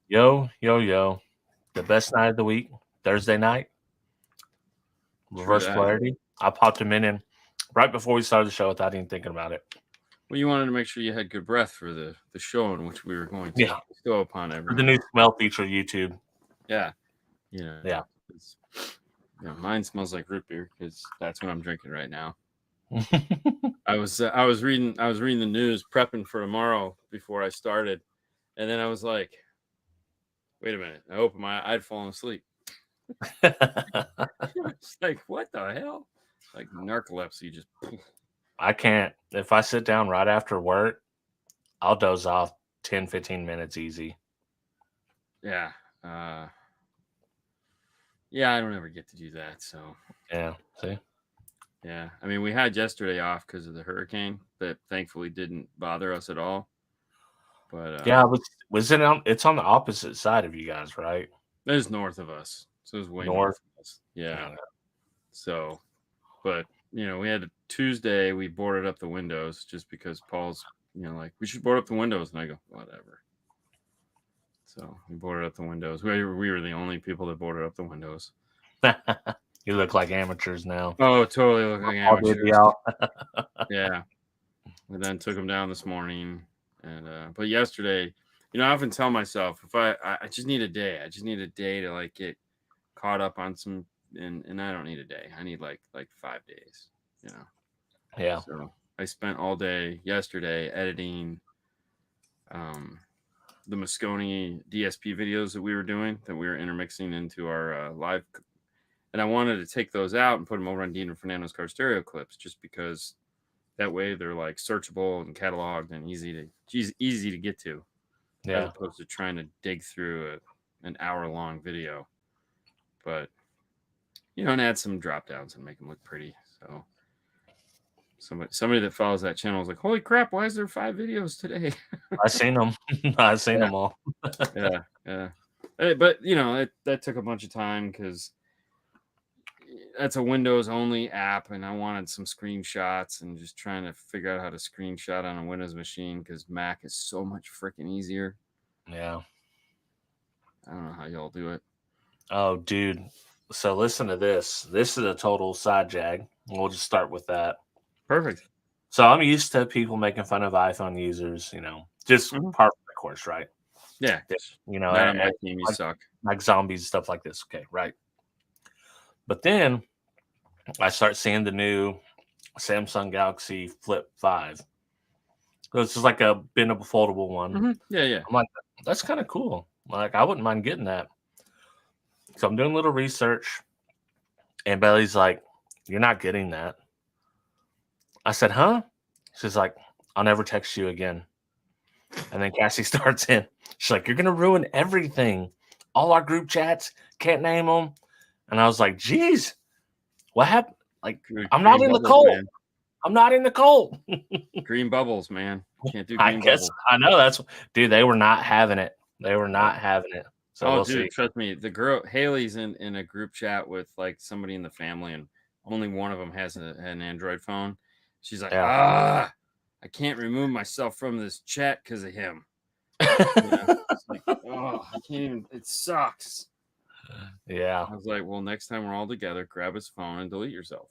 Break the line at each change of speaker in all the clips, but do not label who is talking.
Yo, yo, yo. The best night of the week, Thursday night,
True
reverse
that.
polarity. I popped him in right before we started the show without even thinking about it.
Well, you wanted to make sure you had good breath for the show in which we were going to
Yeah.
bestow upon
For the
everyone.
new smell feature YouTube.
Yeah.
Yeah.
Mine smells like root beer because that's what I'm drinking right now. I was reading the news, prepping for tomorrow before I started, and then I was like, wait a minute. I opened my eye, I'd fallen asleep. It's like, what the hell? Like narcolepsy just.
I can't. If I sit down right after work, I'll doze off 10, 15 minutes easy.
Yeah. Yeah, I don't ever get to do that. So.
Yeah. See?
Yeah. I mean, we had yesterday off because of the hurricane that thankfully didn't bother us at all. But
yeah, was it on? It's on the opposite side of you guys, right?
it was north of us, so it was way north of us. Yeah. So, but we had a Tuesday. We boarded up the windows just because Paul's, like we should board up the windows, and I go whatever. So we boarded up the windows. We were the only people that boarded up the windows.
You look like amateurs now.
Oh, totally look like amateurs. Yeah. And then took them down this morning, and but yesterday, I often tell myself if I just need a day. I just need a day to like get caught up on some, and I don't need a day. I need like 5 days.
Yeah.
So I spent all day yesterday editing the Moscone DSP videos that we were doing, that we were intermixing into our live, and I wanted to take those out and put them over on Dean and Fernando's car stereo clips, just because that way they're like searchable and cataloged and easy to get to, as opposed to trying to dig through an hour-long video. But and add some drop downs and make them look pretty. So somebody that follows that channel was like, holy crap, why is there 5 videos today?
I seen them. I seen them all.
Yeah. But that took a bunch of time because that's a Windows only app, and I wanted some screenshots, and just trying to figure out how to screenshot on a Windows machine because Mac is so much freaking easier.
Yeah.
I don't know how y'all do it.
Oh, dude. So listen to this. This is a total side jag. We'll just start with that.
Perfect.
So I'm used to people making fun of iPhone users, just part of the course, right?
Yeah.
Not
on my team, you suck.
Like zombies, stuff like this. Okay, right. But then I start seeing the new Samsung Galaxy Flip 5. So it's just like a bendable, foldable one.
Mm-hmm. Yeah.
I'm like, that's kind of cool. Like, I wouldn't mind getting that. So I'm doing a little research, and Bailey's like, you're not getting that. I said, huh? She's like, I'll never text you again. And then Cassie starts in. She's like, you're going to ruin everything. All our group chats, can't name them. And I was like, geez, what happened? Like, I'm not in the cold. Man. I'm not in the cold.
Green bubbles, man. Can't do green bubbles.
I know dude, they were not having it. They were not having it. So we'll see.
Trust me. The girl, Haley's in a group chat with like somebody in the family, and only one of them has an Android phone. She's like, I can't remove myself from this chat because of him. It's like, I can't even. It sucks.
Yeah.
I was like, well, next time we're all together, grab his phone and delete yourself.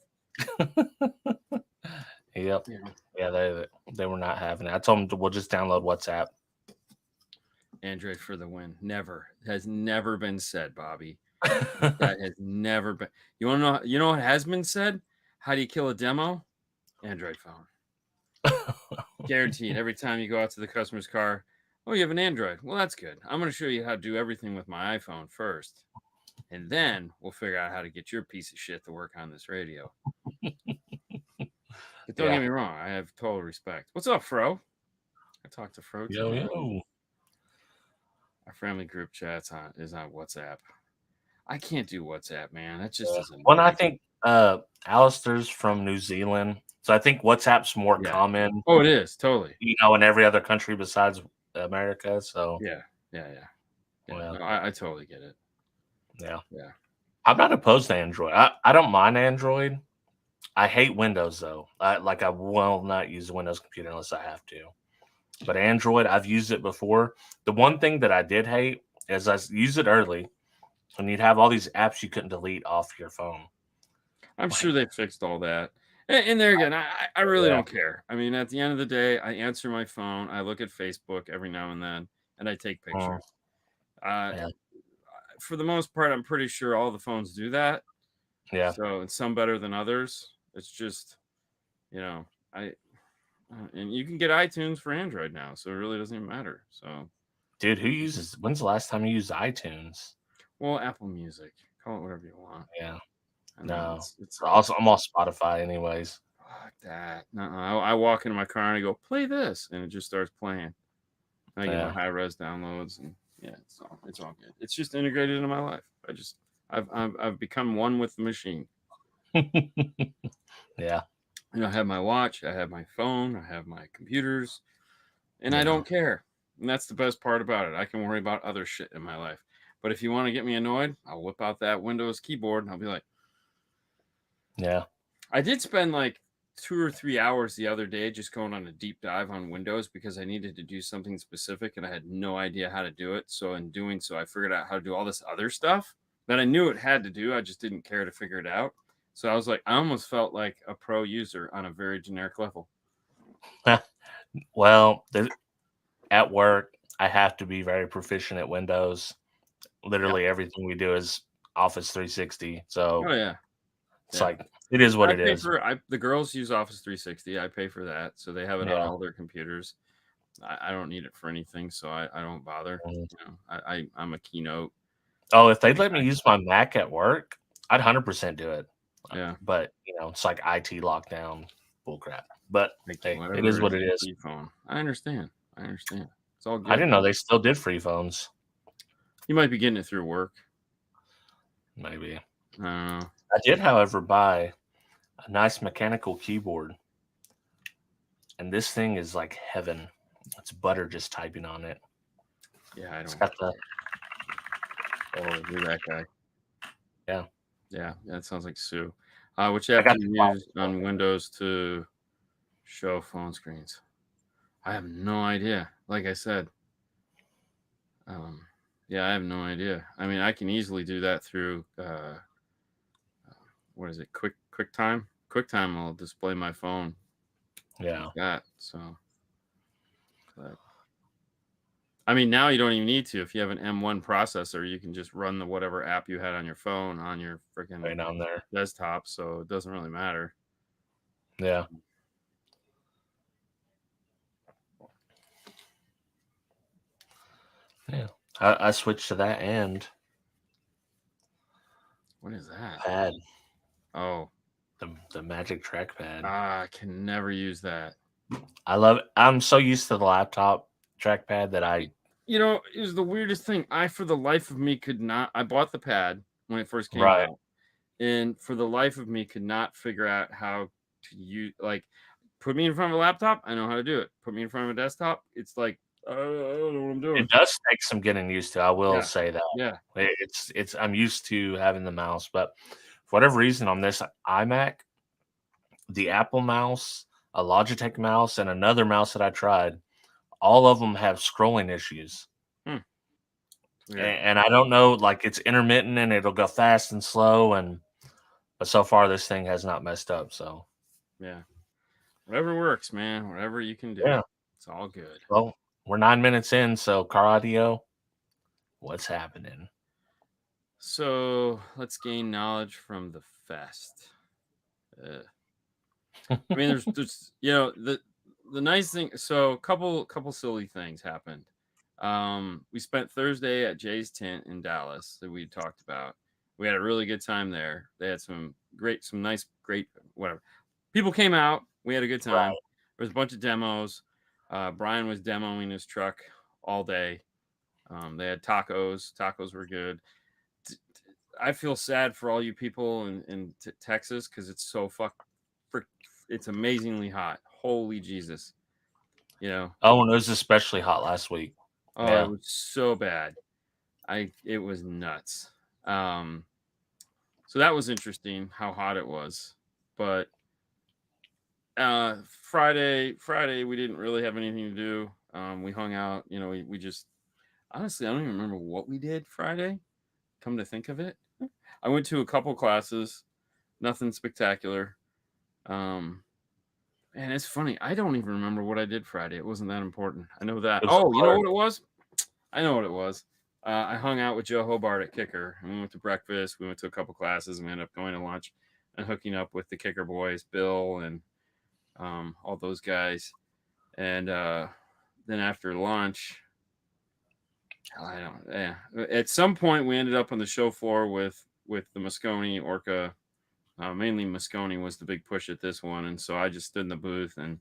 Yep. Yeah, they were not having it. I told them we'll just download WhatsApp.
Android for the win. Never. Has never been said, Bobby. That has never been. You want to know? You know what has been said? How do you kill a demo? Android phone. Guaranteed. Every time you go out to the customer's car, oh, you have an Android. Well, that's good. I'm going to show you how to do everything with my iPhone first, and then we'll figure out how to get your piece of shit to work on this radio. But don't get me wrong. I have total respect. What's up, Fro? I talked to Fro today.
Yo.
Our family group chats is on WhatsApp. I can't do WhatsApp, man. That just isn't.
Well, I think Alistair's from New Zealand, so I think WhatsApp's more common.
Oh, it is totally.
In every other country besides America. So
yeah. Well, no, I totally get it.
Yeah. I'm not opposed to Android. I don't mind Android. I hate Windows though. I will not use a Windows computer unless I have to. But Android, I've used it before. The one thing that I did hate is I used it early, and you'd have all these apps you couldn't delete off your phone.
I'm sure they fixed all that. And there again, I really
Yeah.
don't care. I mean, at the end of the day, I answer my phone, I look at Facebook every now and then, and I take pictures.
Yeah.
For the most part, I'm pretty sure all the phones do that.
Yeah.
So, and some better than others. It's just, I and you can get iTunes for Android now, so it really doesn't even matter. So,
Dude, when's the last time you used iTunes?
well, Apple Music, call it whatever you want.
Yeah.
I mean,
No.
it's
Also, I'm off Spotify anyways.
fuck that. I walk into my car and I go, play this, and it just starts playing. I get my high res downloads, and yeah, it's all good. It's just integrated into my life. I've become one with the machine.
Yeah.
I have my watch, I have my phone, I have my computers, and I don't care. And that's the best part about it. I can worry about other shit in my life. But if you want to get me annoyed, I'll whip out that Windows keyboard and I'll be like,
yeah.
I did spend like 2 or 3 hours the other day just going on a deep dive on Windows because I needed to do something specific and I had no idea how to do it. So in doing so, I figured out how to do all this other stuff that I knew it had to do. I just didn't care to figure it out. So I was like, I almost felt like a pro user on a very generic level.
Well, at work, I have to be very proficient at Windows. Literally everything we do is Office 360. So
Oh yeah.
it's like it is what it is.
The girls use Office 360. I pay for that, so they have it on all their computers. I don't need it for anything, so I don't bother. I'm a Keynote.
Oh, if they'd let me use my Mac at work, I'd 100% do it.
Yeah.
But, it's like IT lockdown bullcrap. But hey, it is what it is.
Phone. I understand. It's all good.
I didn't know they still did free phones.
You might be getting it through work.
Maybe.
I don't know.
I did, however, buy a nice mechanical keyboard. And this thing is like heaven. It's butter just typing on it.
Yeah,
It's got the...
Oh, you're that guy.
Yeah.
Yeah, that sounds like Sue. Which app do you use on Windows to show phone screens? I have no idea. Like I said, yeah, I have no idea. I mean, I can easily do that through what is it? QuickTime. QuickTime will display my phone.
Yeah.
Like that. So, but I mean, now you don't even need to. If you have an M1 processor, you can just run the whatever app you had on your phone on your freaking
right on there
desktop. So it doesn't really matter.
Yeah. Yeah. I switched to that and
what is that?
Pad.
Oh.
The magic trackpad.
I can never use that.
I love it. I'm so used to the laptop trackpad that
it was the weirdest thing. I, for the life of me, could not. I bought the pad when it first came out, and for the life of me, could not figure out how to use. Like, put me in front of a laptop, I know how to do it. Put me in front of a desktop, it's like I don't know what I'm doing.
It does take some getting used to. I will say that.
Yeah,
it's. I'm used to having the mouse, but for whatever reason, on this iMac, the Apple mouse, a Logitech mouse, and another mouse that I tried, all of them have scrolling issues. And I don't know, like it's intermittent and it'll go fast and slow, but so far this thing has not messed up. So
yeah, whatever works, man. Whatever you can do, it's all good.
Well, we're 9 minutes in, so car audio, what's happening?
So let's gain knowledge from the fest. I mean, there's the nice thing. So a couple silly things happened. We spent Thursday at Jay's tent in Dallas that we talked about. We had a really good time there. They had some nice, whatever. People came out. We had a good time. There was a bunch of demos. Brian was demoing his truck all day. They had tacos. Tacos were good. I feel sad for all you people in Texas because it's so it's amazingly hot. Holy Jesus.
Oh, and it was especially hot last week.
Oh, yeah. It was so bad. It was nuts. So that was interesting how hot it was. But Friday we didn't really have anything to do. We hung out. You know, we just honestly, I don't even remember what we did Friday. Come to think of it, I went to a couple classes, nothing spectacular. And it's funny, I don't even remember what I did Friday. It wasn't that important. I know that.
It was
Oh, you know
hard.
what it was? I know what it was. I hung out with Joe Hobart at Kicker, and we went to breakfast. We went to a couple classes, and we ended up going to lunch and hooking up with the Kicker boys, Bill and all those guys. And then after lunch, I don't. Yeah, at some point we ended up on the show floor with the Moscone Orca. Mainly Moscone was the big push at this one, and so I just stood in the booth, and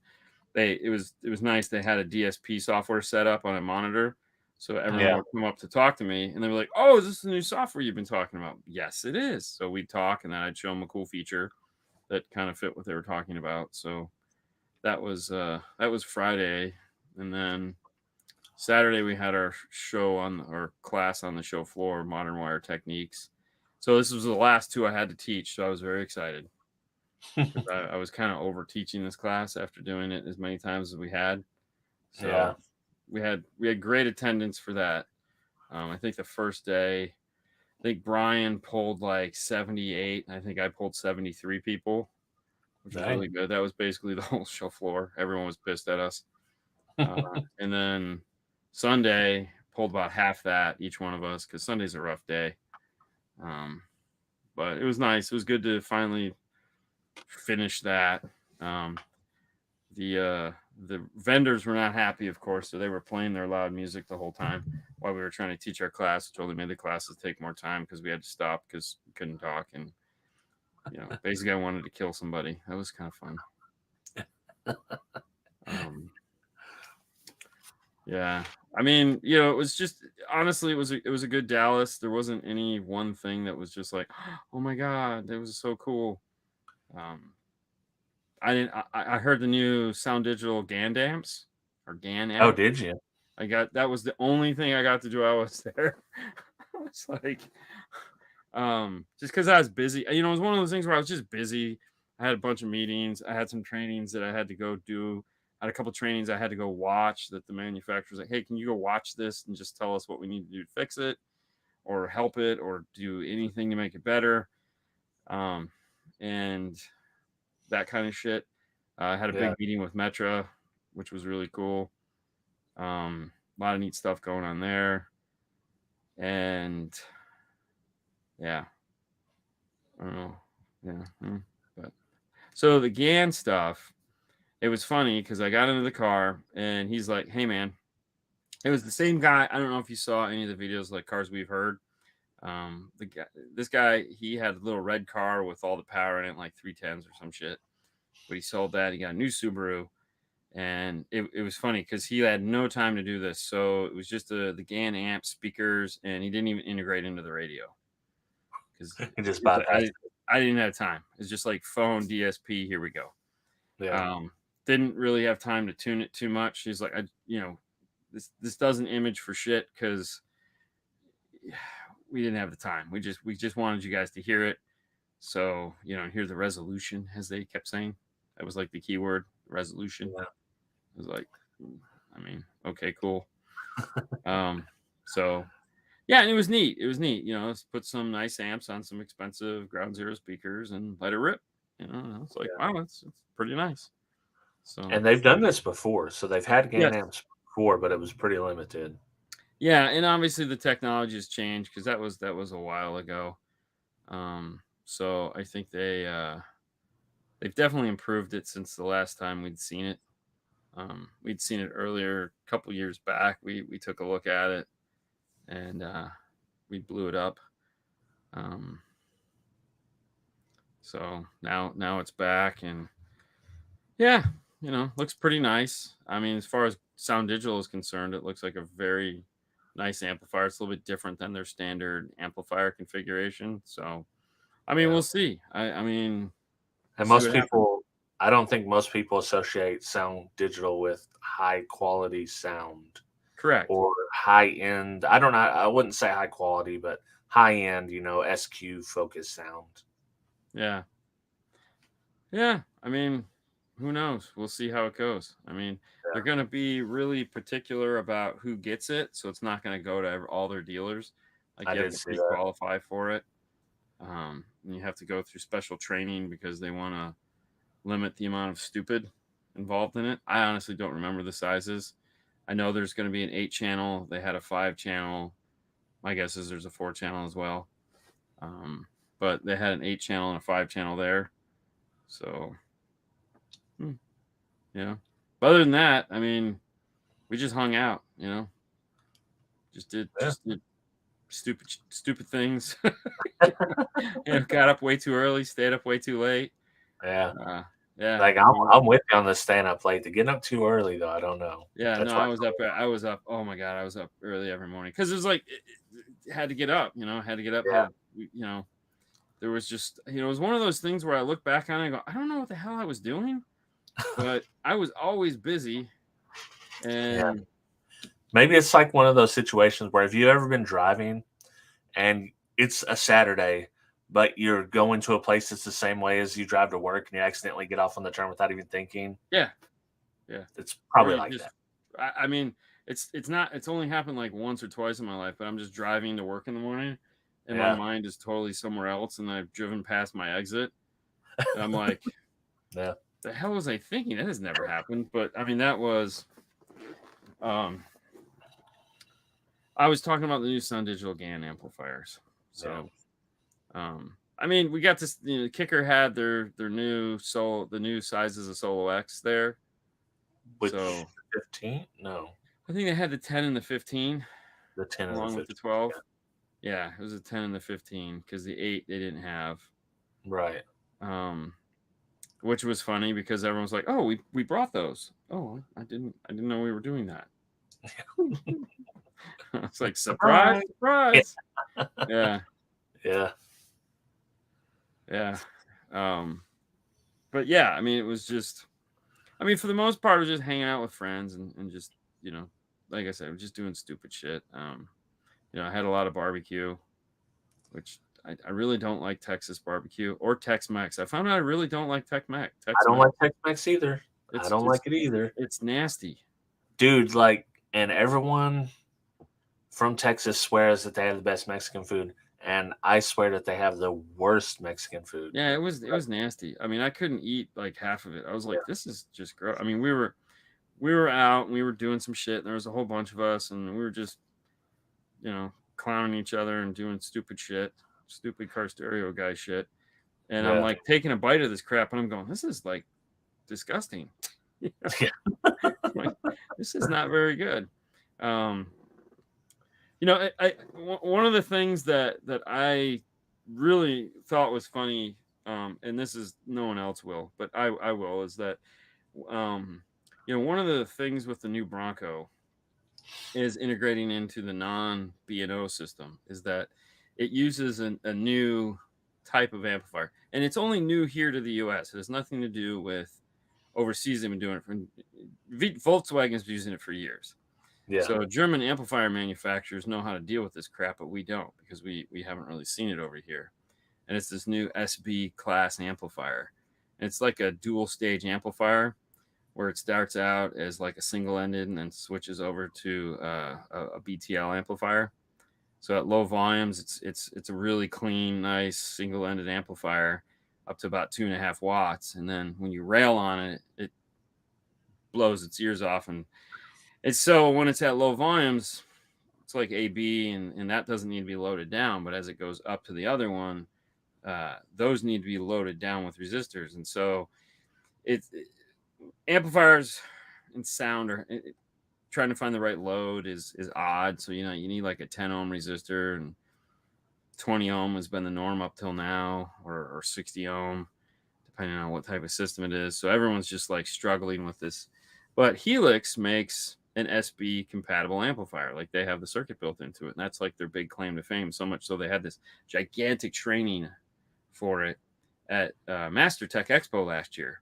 it was nice. They had a DSP software set up on a monitor, so everyone would come up to talk to me, and they were like, "Oh, is this the new software you've been talking about?" Yes, it is. So we'd talk, and then I'd show them a cool feature that kind of fit what they were talking about. So that was Friday, and then Saturday we had our show our class on the show floor, Modern Wire Techniques. So this was the last 2 I had to teach, so I was very excited. I was kind of over teaching this class after doing it as many times as we had. So we had great attendance for that. I think the first day, I think Brian pulled like 78. I think I pulled 73 people, which was really good. That was basically the whole show floor. Everyone was pissed at us. And then Sunday pulled about half that, each one of us, because Sunday's a rough day. But it was nice. It was good to finally finish that. The vendors were not happy, of course, so they were playing their loud music the whole time while we were trying to teach our class, which only made the classes take more time because we had to stop because we couldn't talk. And basically I wanted to kill somebody. That was kind of fun. Yeah, I mean, it was just, honestly, it was a good Dallas. There wasn't any one thing that was just like, oh my god, that was so cool. I heard the new Sound Digital GAN amps or GAN amp.
Oh, did you?
That was the only thing I got to do. I was there. It's like, just because I was busy. It was one of those things where I was just busy. I had a bunch of meetings. I had some trainings that I had to go do. I had a couple trainings I had to go watch that the manufacturer's like, hey, can you go watch this and just tell us what we need to do to fix it or help it or do anything to make it better? And that kind of shit. I had a big meeting with Metra, which was really cool. A lot of neat stuff going on there. And yeah, I don't know. Yeah. But so the GAN stuff, it was funny because I got into the car and he's like, hey man, it was the same guy. I don't know if you saw any of the videos like Cars We've Heard. This guy, he had a little red car with all the power in it, like 310s or some shit. But he sold that. He got a new Subaru. And it was funny because he had no time to do this. So it was just the GAN amp speakers, and he didn't even integrate into the radio. Because
he just bypassed.
I didn't have time. It's just like phone DSP. Here we go.
Yeah.
Didn't really have time to tune it too much. He's like, this doesn't image for shit because we didn't have the time. We just wanted you guys to hear it. So hear the resolution, as they kept saying. That was like the keyword, resolution. Yeah. It was like, I mean, okay, cool. So yeah, and it was neat. Let's put some nice amps on some expensive ground zero speakers and let it rip. It's like, wow, it's pretty nice. So,
and they've done this before, so they've had GAN amps before, but it was pretty limited.
Yeah, and obviously the technology has changed because that was a while ago. So I think they've definitely improved it since the last time we'd seen it. We'd seen it earlier, a couple years back. We took a look at it, and we blew it up. So now it's back, and yeah, looks pretty nice. I mean, as far as Sound Digital is concerned, it looks like a very nice amplifier. It's a little bit different than their standard amplifier configuration. So, I mean, we'll see. I mean,
and most people, I don't think most people associate Sound Digital with high quality sound.
Correct.
Or high end. I don't know. I wouldn't say high quality, but high end, SQ focused sound.
Yeah. Yeah. I mean, who knows? We'll see how it goes. I mean, they're going to be really particular about who gets it, so it's not going to go to all their dealers. Like
I
you have
did
to
see that.
pre-qualify for it, and you have to go through special training because they want to limit the amount of stupid involved in it. I honestly don't remember the sizes. I know there's going to be an 8-channel. They had a 5-channel. My guess is there's a 4-channel as well. But they had an 8-channel and a 5-channel there. So, yeah. But other than that, I mean, we just hung out, you know. Just did stupid things. Got up way too early, stayed up way too late.
Yeah.
Yeah.
Like I'm with you on the staying up late. To get up too early though, I don't know.
Yeah,
That's
no,
why
I was up. Oh my God, I was up early every morning because it was like it had to get up, had to get up.
Yeah.
There was just, it was one of those things where I look back on it and go, I don't know what the hell I was doing, but I was always busy. And
maybe it's like one of those situations where have you ever been driving and it's a Saturday, but you're going to a place that's the same way as you drive to work and you accidentally get off on the turn without even thinking?
Yeah.
It's probably like that.
I mean, it's only happened like once or twice in my life, but I'm just driving to work in the morning and my mind is totally somewhere else. And I've driven past my exit. And I'm like,
the
hell was I thinking? That has never happened. But I mean, that was, I was talking about the new Sun Digital GAN amplifiers. So, I mean, we got this, Kicker had their new the new sizes of Solo X there.
Which 15? No.
I think they had the 10 and the 15.
The 10 and
along
the 15.
With the 12. Yeah, it was a 10 and the 15 because the 8 they didn't have.
Right.
Which was funny because everyone's like, "Oh, we brought those." Oh, I didn't know we were doing that. It's like surprise. Yeah. But yeah, I mean, it was just, I mean, for the most part, it was just hanging out with friends and just, like I said, we're just doing stupid shit. I had a lot of barbecue, which I really don't like Texas barbecue or Tex-Mex. I found out I really don't like Tex-Mex.
I don't like Tex-Mex either. I don't like it either.
It's nasty.
Dude, and everyone from Texas swears that they have the best Mexican food. And I swear that they have the worst Mexican food.
Yeah, it was nasty. I mean, I couldn't eat like half of it. I was like, this is just gross. I mean, we were out and we were doing some shit. And there was a whole bunch of us, and we were just, clowning each other and doing stupid shit, stupid car stereo guy shit. And I'm like taking a bite of this crap, and I'm going, this is like disgusting. Like, this is not very good. One of the things that I really thought was funny, and this is no one else will, but I will, is that, one of the things with the new Bronco is integrating into the non-B&O system is that it uses a new type of amplifier, and it's only new here to the U.S. It has nothing to do with overseas. They've been doing it Volkswagen's been using it for years.
Yeah.
So German amplifier manufacturers know how to deal with this crap, but we don't because we haven't really seen it over here. And it's this new SB class amplifier. And it's like a dual stage amplifier where it starts out as like a single ended and then switches over to a BTL amplifier. So at low volumes, it's a really clean, nice single ended amplifier up to about 2.5 watts. And then when you rail on it, it blows its ears off. And it's so when it's at low volumes, it's like AB, and that doesn't need to be loaded down. But as it goes up to the other one, those need to be loaded down with resistors. And so amplifiers and sound are trying to find the right load is odd. So, you need like a 10 ohm resistor, and 20 ohm has been the norm up till now, or 60 ohm, depending on what type of system it is. So everyone's just like struggling with this. But Helix makes an SB compatible amplifier. Like they have the circuit built into it. And that's like their big claim to fame. So much so they had this gigantic training for it at Master Tech Expo last year.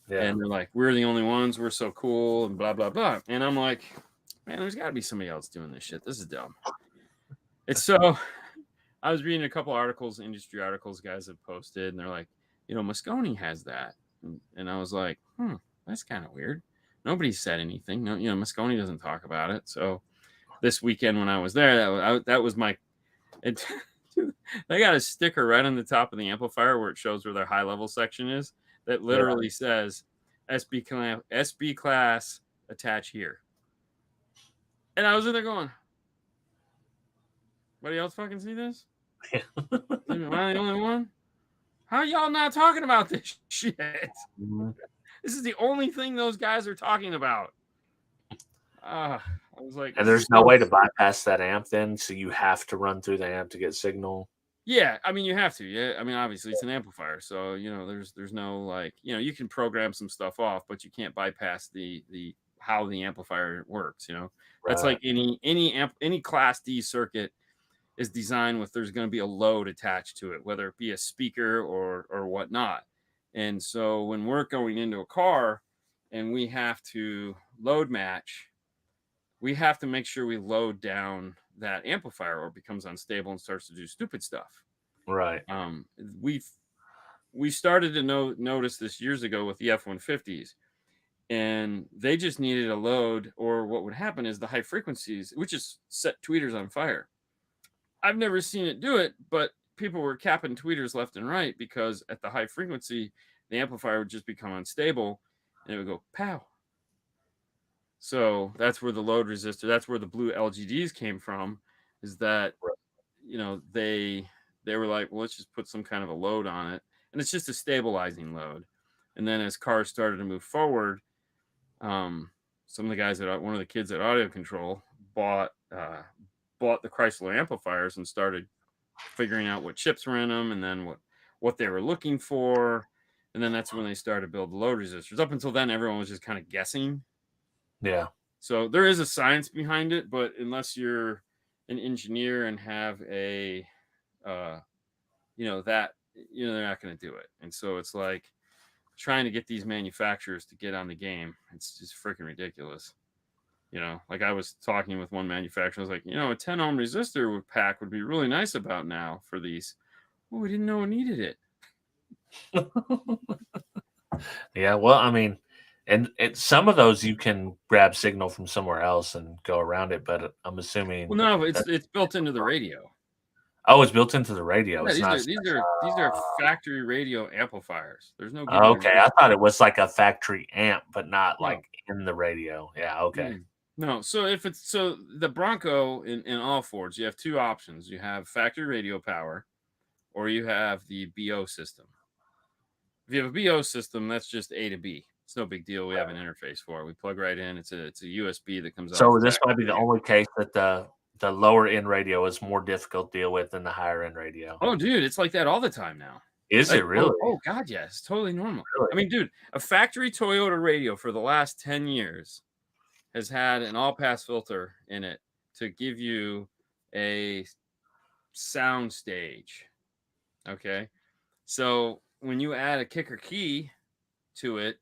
Yeah. And they're like, we're the only ones. We're so cool and blah, blah, blah. And I'm like, man, there's got to be somebody else doing this shit. This is dumb. It's so, I was reading a couple articles, industry articles guys have posted, and they're like, Moscone has that. And I was like, that's kind of weird. Nobody said anything. No, Moscone doesn't talk about it. So this weekend when I was there, that was my. It, they got a sticker right on the top of the amplifier where it shows where their high level section is. That literally says SB class attach here. And I was in there going, anybody else fucking see this? Am I the only one? How y'all not talking about this shit? Mm-hmm. This is the only thing those guys are talking about. I was like,
and there's no way to bypass that amp then, so you have to run through the amp to get signal.
Yeah, I mean, you have to. Yeah, I mean, obviously it's an amplifier, so there's no like, you can program some stuff off, but you can't bypass the how the amplifier works. That's like any Class D circuit is designed with there's going to be a load attached to it, whether it be a speaker or whatnot. And so when we're going into a car and we have to load match, we have to make sure we load down that amplifier or it becomes unstable and starts to do stupid stuff.
Right.
We started to notice this years ago with the F-150s, and they just needed a load, or what would happen is the high frequencies, which is set tweeters on fire. I've never seen it do it, but people were capping tweeters left and right because at the high frequency, the amplifier would just become unstable and it would go pow. So that's where the load resistor, that's where the blue LGDs came from, is that, they were like, well, let's just put some kind of a load on it. And it's just a stabilizing load. And then as cars started to move forward, some of the guys one of the kids at Audio Control bought the Chrysler amplifiers and started figuring out what chips were in them and then what they were looking for. And then that's when they started to build the load resistors. Up until then, everyone was just kind of guessing.
Yeah.
So there is a science behind it, but unless you're an engineer and have a, they're not going to do it. And so it's like trying to get these manufacturers to get on the game. It's just freaking ridiculous. Like I was talking with one manufacturer, I was like, a 10 ohm resistor pack would be really nice about now for these. Well, we didn't know we needed it.
Yeah, well, I mean, and some of those you can grab signal from somewhere else and go around it, but I'm assuming.
Well, no, it's built into the radio.
Oh, it's built into the radio.
Yeah, these are factory radio amplifiers. There's no.
Okay, I thought it was like a factory amp, but not like in the radio. Yeah, okay.
No, so the Bronco in all Fords, you have two options. You have factory radio power, or you have the BO system. If you have a BO system, that's just A to B. It's no big deal. We have an interface for it. We plug right in. It's a USB that comes out.
So this might be the only case that the lower end radio is more difficult to deal with than the higher end radio.
Oh, dude, it's like that all the time now.
Is it really?
Oh God, yes, it's totally normal. Really? I mean, dude, a factory Toyota radio for the last 10 years has had an all-pass filter in it to give you a sound stage. Okay, so when you add a kicker key to it,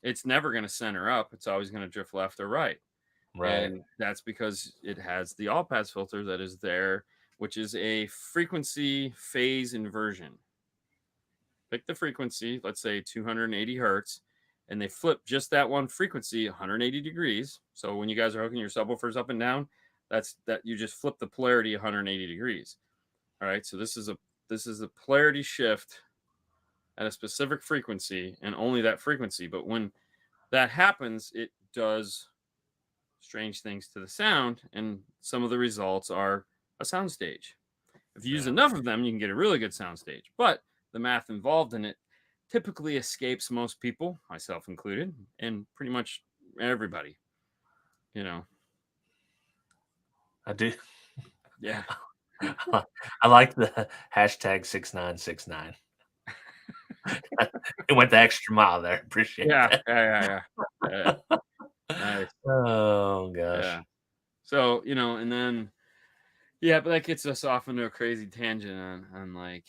it's never going to center up. It's always going to drift left or right. Right. And that's because it has the all-pass filter that is there, which is a frequency phase inversion. Pick the frequency, let's say 280 hertz, and they flip just that one frequency 180 degrees. So when you guys are hooking your subwoofers up and down, that you just flip the polarity 180 degrees. All right, so this is a polarity shift at a specific frequency and only that frequency. But when that happens, it does strange things to the sound, and some of the results are a soundstage. If you use enough of them, you can get a really good soundstage. But the math involved in it typically escapes most people, myself included, and pretty much everybody.
I do.
Yeah.
I like the hashtag 6969. It went the extra mile there. Appreciate that.
Yeah. Nice.
Oh gosh.
Yeah. So, and then but that gets us off into a crazy tangent on like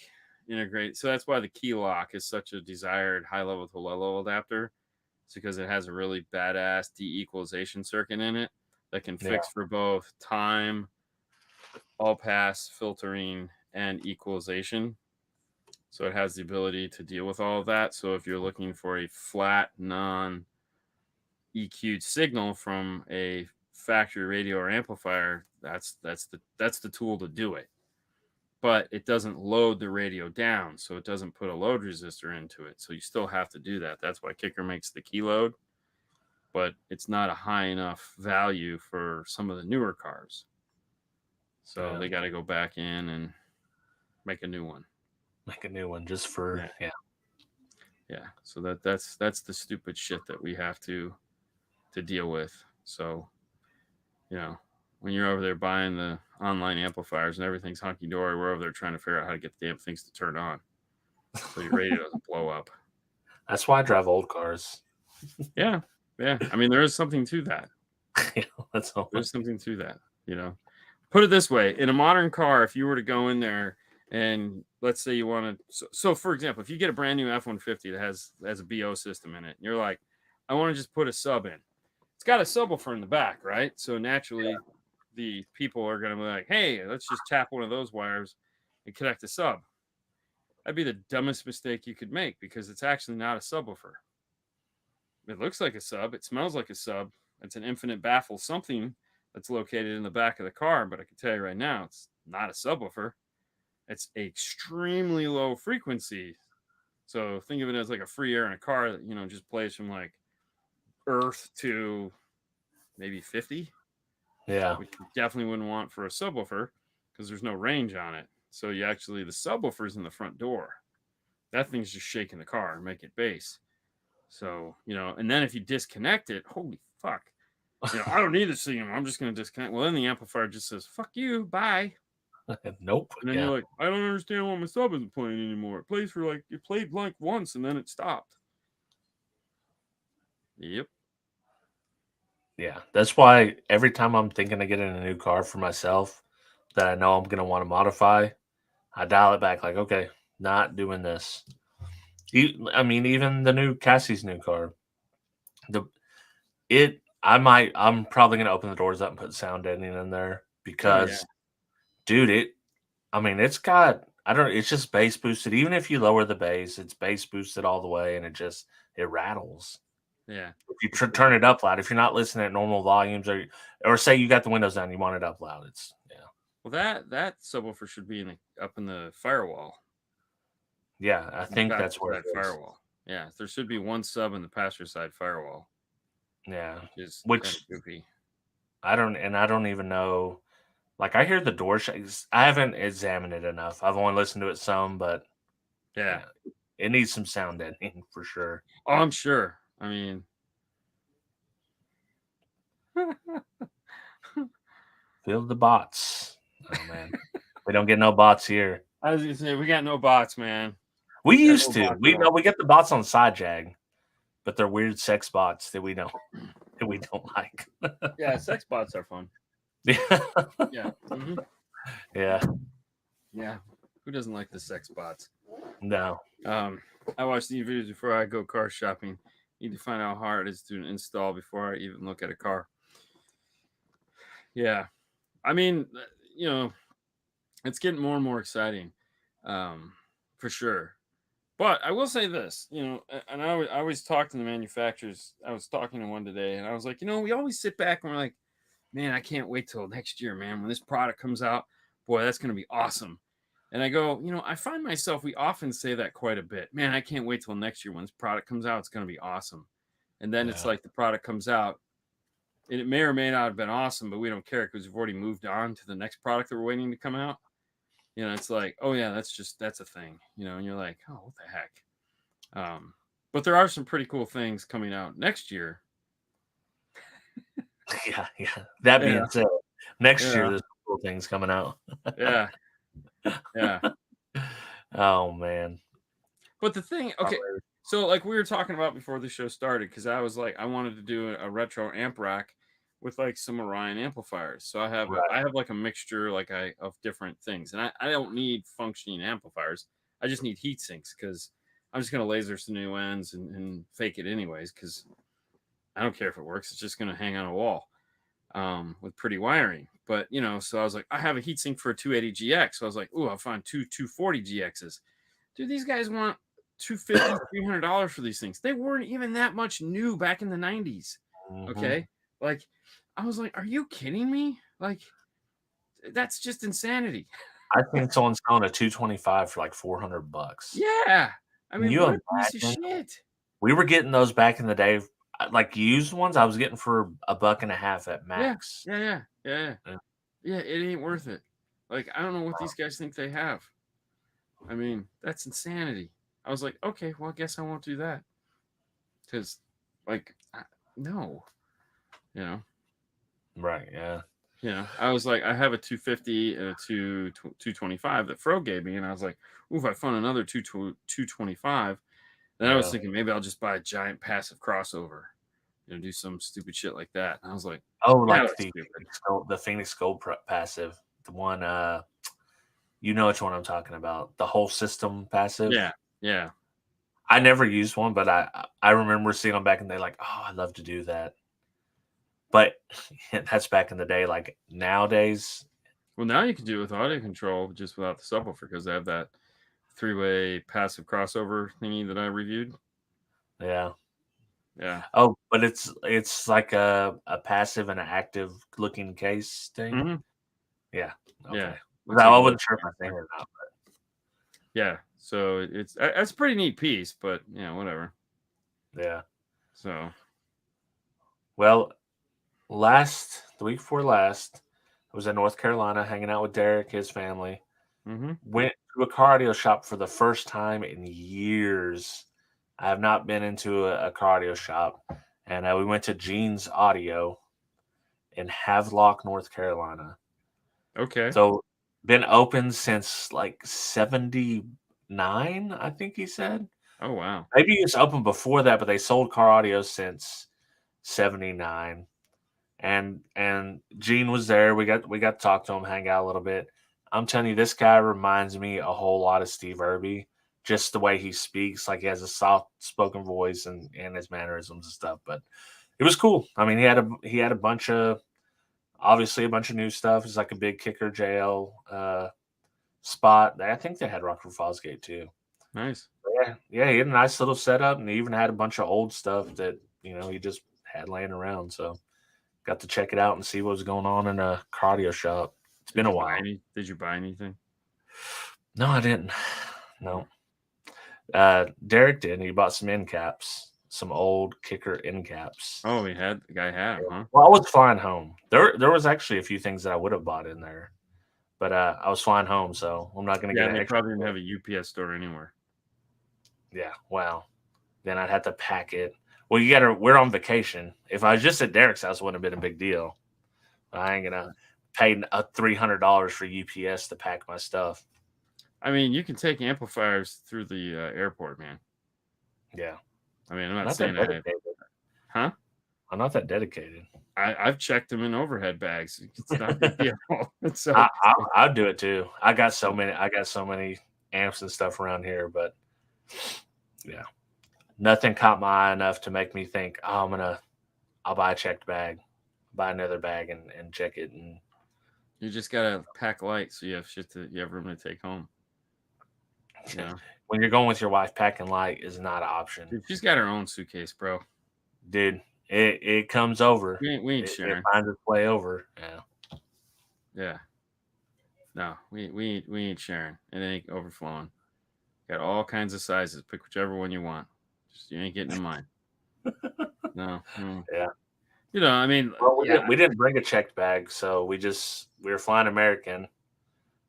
integrate. So that's why the key lock is such a desired high level to low level adapter. It's because it has a really badass de-equalization circuit in it that can fix for both time, all pass, filtering, and equalization. So it has the ability to deal with all of that. So if you're looking for a flat, non EQ'd signal from a factory radio or amplifier, that's the tool to do it. But it doesn't load the radio down, so it doesn't put a load resistor into it. So you still have to do that. That's why Kicker makes the key load, but it's not a high enough value for some of the newer cars. So they got to go back in and make a new one.
Make a new one just for
yeah. So that's the stupid shit that we have to deal with. So, you know, when you're over there buying the online amplifiers and everything's hunky dory, we're over there trying to figure out how to get the damn things to turn on, so your radio doesn't blow up.
That's why I drive old cars.
Yeah. I mean, there is something to that.
That's all.
There's something to that. You know, put it this way: in a modern car, if you were to go in there and let's say you want to, so for example, if you get a brand new F-150 that has a BO system in it, and you're like, I want to just put a sub in. It's got a subwoofer in the back, right? So naturally, the people are going to be like, hey, let's just tap one of those wires and connect a sub. That'd be the dumbest mistake you could make, because it's actually not a subwoofer. It looks like a sub. It smells like a sub. It's an infinite baffle something that's located in the back of the car. But I can tell you right now, it's not a subwoofer. It's extremely low frequency. So think of it as like a free air in a car that, you know, just plays from like earth to maybe 50.
Yeah.
Which you definitely wouldn't want for a subwoofer because there's no range on it. So you actually, the subwoofer's in the front door. That thing's just shaking the car and make it bass. So, you know, and then if you disconnect it, holy fuck. You know, I don't need this thing. I'm just going to disconnect. Well, then the amplifier just says, fuck you, bye.
Nope.
And then you're like, I don't understand why my sub isn't playing anymore. It plays for like, it played like once and then it stopped. Yep.
Yeah. That's why every time I'm thinking of getting a new car for myself that I know I'm going to want to modify, I dial it back like, okay, not doing this. I mean, even the new Cassie's new car, I'm probably going to open the doors up and put sound editing in there because, dude, it's got, it's just bass boosted. Even if you lower the bass, it's bass boosted all the way and it rattles.
Yeah.
If you turn it up loud, if you're not listening at normal volumes or say you got the windows down, you want it up loud.
Well, that subwoofer should be up in the firewall.
Yeah, I think that's where it is.
Firewall. Yeah, there should be one sub in the passenger side firewall.
Yeah,
which goofy.
I don't even know. Like, I hear the door shakes. I haven't examined it enough. I've only listened to it some, but
yeah,
it needs some sound editing for sure.
Oh, I'm sure. I mean,
feel the bots. Oh man, we don't get no bots here.
I was gonna say we got no bots, man.
We used to. We get the bots on side jag, but they're weird sex bots that we don't like.
Yeah, sex bots are fun.
Yeah.
Yeah. Mm-hmm.
Yeah.
Yeah. Who doesn't like the sex bots?
No.
I watch these videos before I go car shopping. Need to find out how hard it is to install before I even look at a car. Yeah. I mean, you know, it's getting more and more exciting, for sure. But I will say this, you know, and I always talk to the manufacturers. I was talking to one today, and I was like, you know, we always sit back and we're like, man, I can't wait till next year, man. When this product comes out, boy, that's going to be awesome. And I go, you know, I find myself, we often say that quite a bit. Man, I can't wait till next year when this product comes out. It's going to be awesome. And then it's like the product comes out, and it may or may not have been awesome, but we don't care because we've already moved on to the next product that we're waiting to come out. You know, it's like, oh yeah, that's a thing, you know, and you're like, oh, what the heck? But there are some pretty cool things coming out next year.
Yeah. That being said, next year there's cool things coming out.
Yeah.
Oh man.
But the thing, okay, so like we were talking about before the show started, because I was like, I wanted to do a retro amp rack with like some Orion amplifiers. So I have like a mixture of different things, and I don't need functioning amplifiers. I just need heat sinks because I'm just gonna laser some new ends and fake it anyways, because I don't care if it works. It's just gonna hang on a wall with pretty wiring. But you know, so I was like, I have a heat sink for a 280 GX. So I was like, ooh, I'll find two 240 GXs. Dude, these guys want $250, $300 for these things. They weren't even that much new back in the 90s. Okay. Like, I was like, are you kidding me? Like, that's just insanity.
I think someone's selling a 225 for like $400.
Yeah. I
Can
mean,
you
what a piece of
imagine?
shit.
We were getting those back in the day, like used ones. I was getting for $1.50 at
Yeah.
max.
Yeah.
Yeah.
Yeah. It ain't worth it. Like, I don't know what these guys think they have. I mean, that's insanity. I was like, okay, well, I guess I won't do that. Because, like, no. You know?
Right. Yeah.
Yeah, I was like, I have a 250 and a 225 that Fro gave me, and I was like, ooh, if I found another 225, then I was
Yeah.
thinking maybe I'll just buy a giant passive crossover, do some stupid shit like that. And I was like,
Oh,
yeah,
like
that's stupid.
the Phoenix Gold passive, the one. You know which one I'm talking about. The whole system passive.
Yeah, yeah.
I never used one, but I remember seeing them back in the day. Like, oh, I'd love to do that. But that's back in the day. Like nowadays,
Well, now you can do it with audio control just without the subwoofer because I have that 3-way passive crossover thingy that I reviewed.
yeah.
Yeah.
Oh, but it's like a passive and an active looking case thing.
Mm-hmm.
Yeah. Okay.
Yeah.
I wasn't sure if I think or not. But.
Yeah. So it's a pretty neat piece, but whatever.
Yeah.
So.
Well, the week before last, I was in North Carolina hanging out with Derek, his family.
Mm-hmm.
Went to a car audio shop for the first time in years. I have not been into a car audio shop. And we went to Gene's Audio in Havelock, North Carolina.
Okay.
So been open since like 79, I think he said.
Oh, wow.
Maybe it's open before that, but they sold car audio since 79. And Gene was there. We got to talk to him, hang out a little bit. I'm telling you, this guy reminds me a whole lot of Steve Irby. Just the way he speaks, like he has a soft spoken voice and his mannerisms and stuff. But it was cool. I mean, he had a bunch of obviously a bunch of new stuff. It's like a big Kicker JL spot. I think they had Rockford Falls Gate too.
Nice.
Yeah, he had a nice little setup, and he even had a bunch of old stuff that he just had laying around. So got to check it out and see what was going on in a car audio shop. It's been a while.
Did you buy anything?
No, I didn't. No. Derek did. He bought some end caps, some old Kicker end caps.
Oh, the guy had them, huh?
Well, I was flying home. There was actually a few things that I would have bought in there, but I was flying home, so I'm not going to get.
Yeah, they probably didn't have a UPS store anywhere.
Yeah, well, then I'd have to pack it. Well, we're on vacation. If I was just at Derek's house, it wouldn't have been a big deal. I ain't gonna pay $300 for UPS to pack my stuff.
I mean, you can take amplifiers through the airport, man.
Yeah.
I mean, I'm not saying that. Huh?
I'm not that dedicated.
I've checked them in overhead bags. It's not a big deal. So
I'll do it too. I got so many amps and stuff around here, but yeah, nothing caught my eye enough to make me think, oh, I'll buy a checked bag, buy another bag and check it. And
you just gotta pack light so you have room to take home. Yeah.
When you're going with your wife, packing light is not an option.
Dude, she's got her own suitcase, bro.
Dude, it comes over.
We ain't sharing.
It finds its way over. Yeah.
Yeah. No, we ain't sharing. It ain't overflowing. Got all kinds of sizes. Pick whichever one you want. Just you ain't getting in mine. No.
Yeah.
I mean,
well, we didn't bring a checked bag, so we were flying American.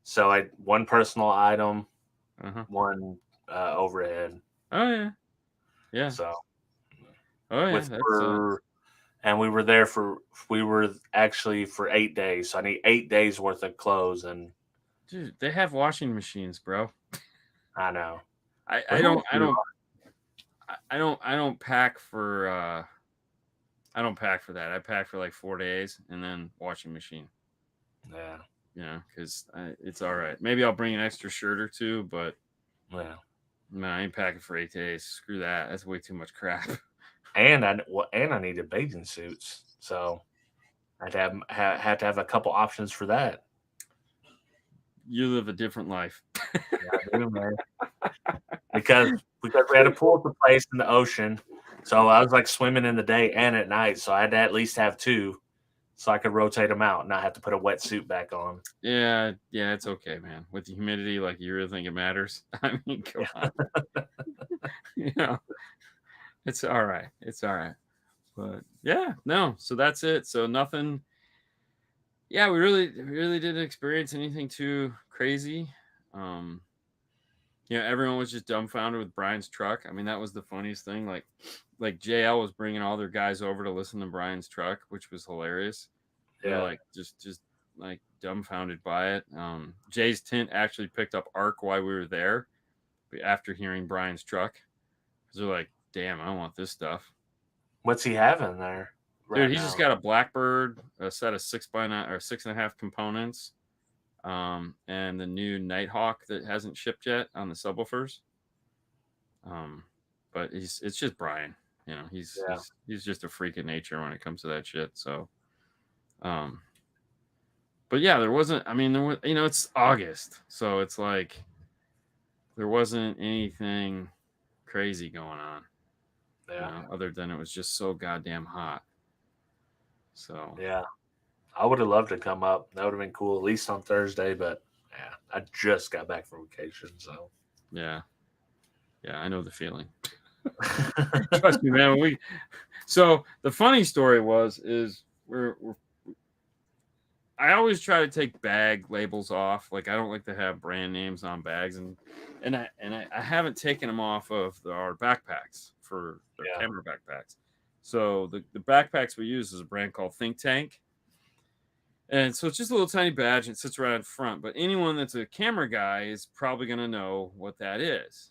So one personal item, one overhead.
Oh yeah, yeah.
So, and we were actually for 8 days. So I need 8 days worth of clothes. And
dude, they have washing machines, bro.
I know.
I don't pack for. I don't pack for that. I pack for like 4 days and then washing machine.
Yeah.
Because it's all right. Maybe I'll bring an extra shirt or two, but
yeah.
No, I ain't packing for 8 days. Screw that. That's way too much crap.
And I needed bathing suits, so I'd have to have a couple options for that.
You live a different life.
Yeah, I do, man. Because we had a pool at the place in the ocean, So I was like swimming in the day and at night. So I had to at least have 2 so I could rotate them out and not have to put a wetsuit back on.
Yeah, it's okay, man. With the humidity, like, you really think it matters? I mean, come on. You know, it's all right. It's all right. But yeah, no. So that's it. So nothing. Yeah, we really didn't experience anything too crazy. Everyone was just dumbfounded with Brian's truck. I mean, that was the funniest thing. Like JL was bringing all their guys over to listen to Brian's truck, which was hilarious. They're like just like dumbfounded by it. Jay's tint actually picked up arc while we were there after hearing Brian's truck. Because they're like, damn, I want this stuff.
What's he having there?
Dude, he's just got a Blackbird, a set of 6x9 or 6.5 components, and the new Nighthawk that hasn't shipped yet on the subwoofers. But it's just Brian. He's just a freak of nature when it comes to that shit. So, but yeah, there wasn't. I mean, there was. It's August, so it's like there wasn't anything crazy going on.
Yeah.
Other than it was just so goddamn hot. So
yeah, I would have loved to come up. That would have been cool, at least on Thursday. But yeah, I just got back from vacation, so
yeah, I know the feeling. Trust me, man. So the funny story is I always try to take bag labels off. Like, I don't like to have brand names on bags, and I haven't taken them off of our backpacks for their camera backpacks. So the backpacks we use is a brand called Think Tank. And so it's just a little tiny badge and it sits right in front. But anyone that's a camera guy is probably going to know what that is.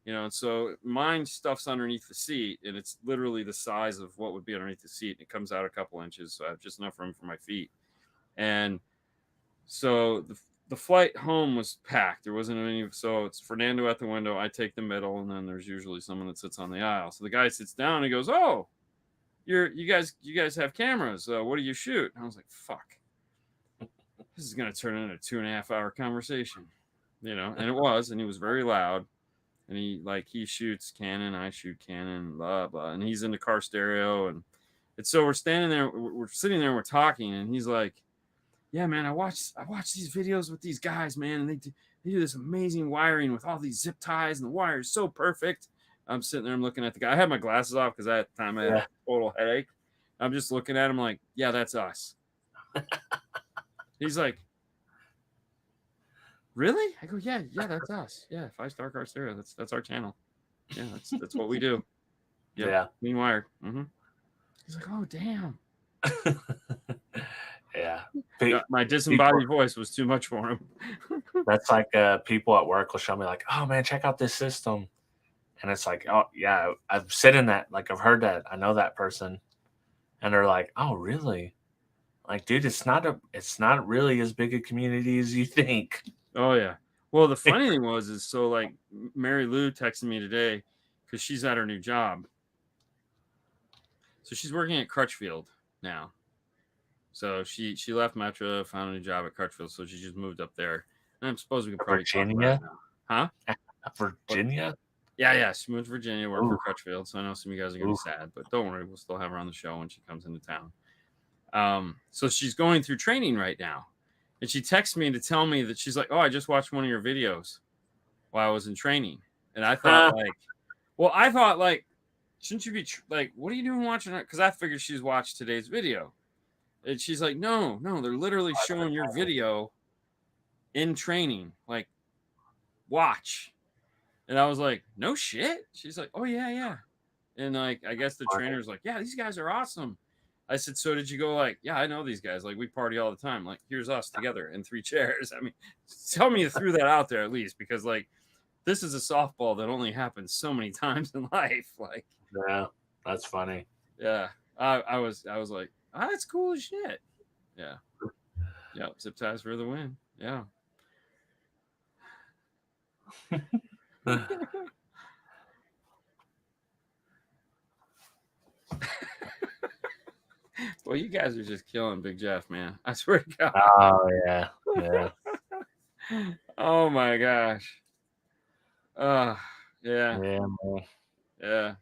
And so mine stuff's underneath the seat, and it's literally the size of what would be underneath the seat. It comes out a couple inches, so I have just enough room for my feet. And so the flight home was packed. There wasn't any. So it's Fernando at the window. I take the middle, and then there's usually someone that sits on the aisle. So the guy sits down and he goes, "Oh, you guys have cameras. What do you shoot?" And I was like, "Fuck, this is gonna turn into a 2.5 hour conversation," And it was, and he was very loud, and he shoots Canon, I shoot Canon, blah blah, and he's into car stereo, and so we're standing there, we're sitting there, we're talking, and he's like, "Yeah, man, I watch these videos with these guys, man, and they do this amazing wiring with all these zip ties, and the wire is so perfect." I'm sitting there, I'm looking at the guy. I had my glasses off because at the time I had a total headache. I'm just looking at him like, "Yeah, that's us." He's like, "Really?" I go, "Yeah, that's us. Yeah, 5-star car stereo. That's our channel. Yeah, that's what we do. Yeah, clean wired." Mm-hmm. He's like, "Oh, damn."
Yeah.
My disembodied voice was too much for him.
That's like people at work will show me like, "Oh man, check out this system," and it's like, "Oh yeah, I've sit in that. Like, I've heard that. I know that person," and they're like, "Oh really?" Like, dude, it's not really as big a community as you think.
Oh yeah. Well, the funny thing is so like Mary Lou texted me today because she's at her new job. So she's working at Crutchfield now. So she left Metro, found a new job at Crutchfield, so she just moved up there. And I'm supposed we could probably
Virginia,
huh?
Virginia.
Yeah. She moved to Virginia to work for Crutchfield. So I know some of you guys are gonna be sad, but don't worry, we'll still have her on the show when she comes into town. So she's going through training right now, and she texted me to tell me that she's like, "Oh, I just watched one of your videos while I was in training," and I thought shouldn't you be like, what are you doing watching it? Because I figured she's watched today's video. And she's like, no, they're literally showing your video in training. Like, watch. And I was like, no shit. She's like, oh, yeah. And like, I guess the trainer's like, yeah, these guys are awesome. I said, so did you go like, yeah, I know these guys. Like, we party all the time. Like, here's us together in 3 chairs. I mean, tell me you threw that out there at least, because like, this is a softball that only happens so many times in life. Like,
yeah, that's funny.
Yeah. I was like, oh, that's cool as shit. Yeah. Zip ties for the win. Yeah. Well, you guys are just killing Big Jeff, man. I swear to God.
Oh yeah.
Oh my gosh. Yeah.
Yeah, man.
Yeah.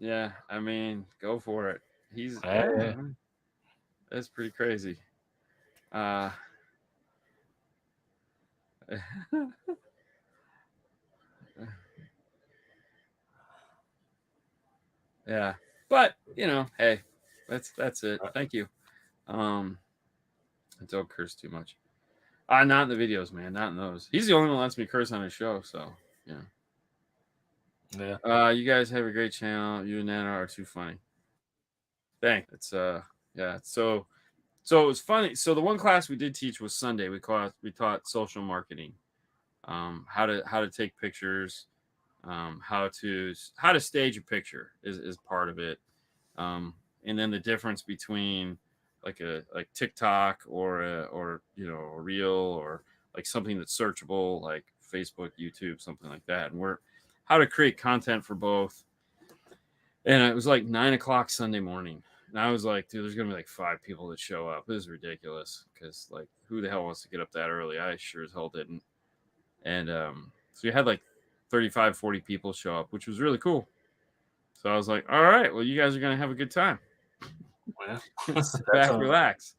Yeah, I mean, go for it. He's
Hey.
that's pretty crazy. Uh yeah. But, hey, that's it. Thank you. Um don't curse too much. Not in the videos, man. Not in those. He's the only one that lets me curse on his show, so yeah.
Yeah.
You guys have a great channel. You and Nana are too funny. Thanks. It's yeah. So it was funny. So the one class we did teach was Sunday. We taught social marketing, how to take pictures, how to stage a picture is part of it, and then the difference between like TikTok or a reel or like something that's searchable like Facebook, YouTube, something like that, and how to create content for both. And it was like 9 o'clock Sunday morning. And I was like, dude, there's going to be like 5 people that show up. This is ridiculous. Because, like, who the hell wants to get up that early? I sure as hell didn't. And so you had like 35, 40 people show up, which was really cool. So I was like, all right, well, you guys are going to have a good time.
Yeah.
Sit back, relax,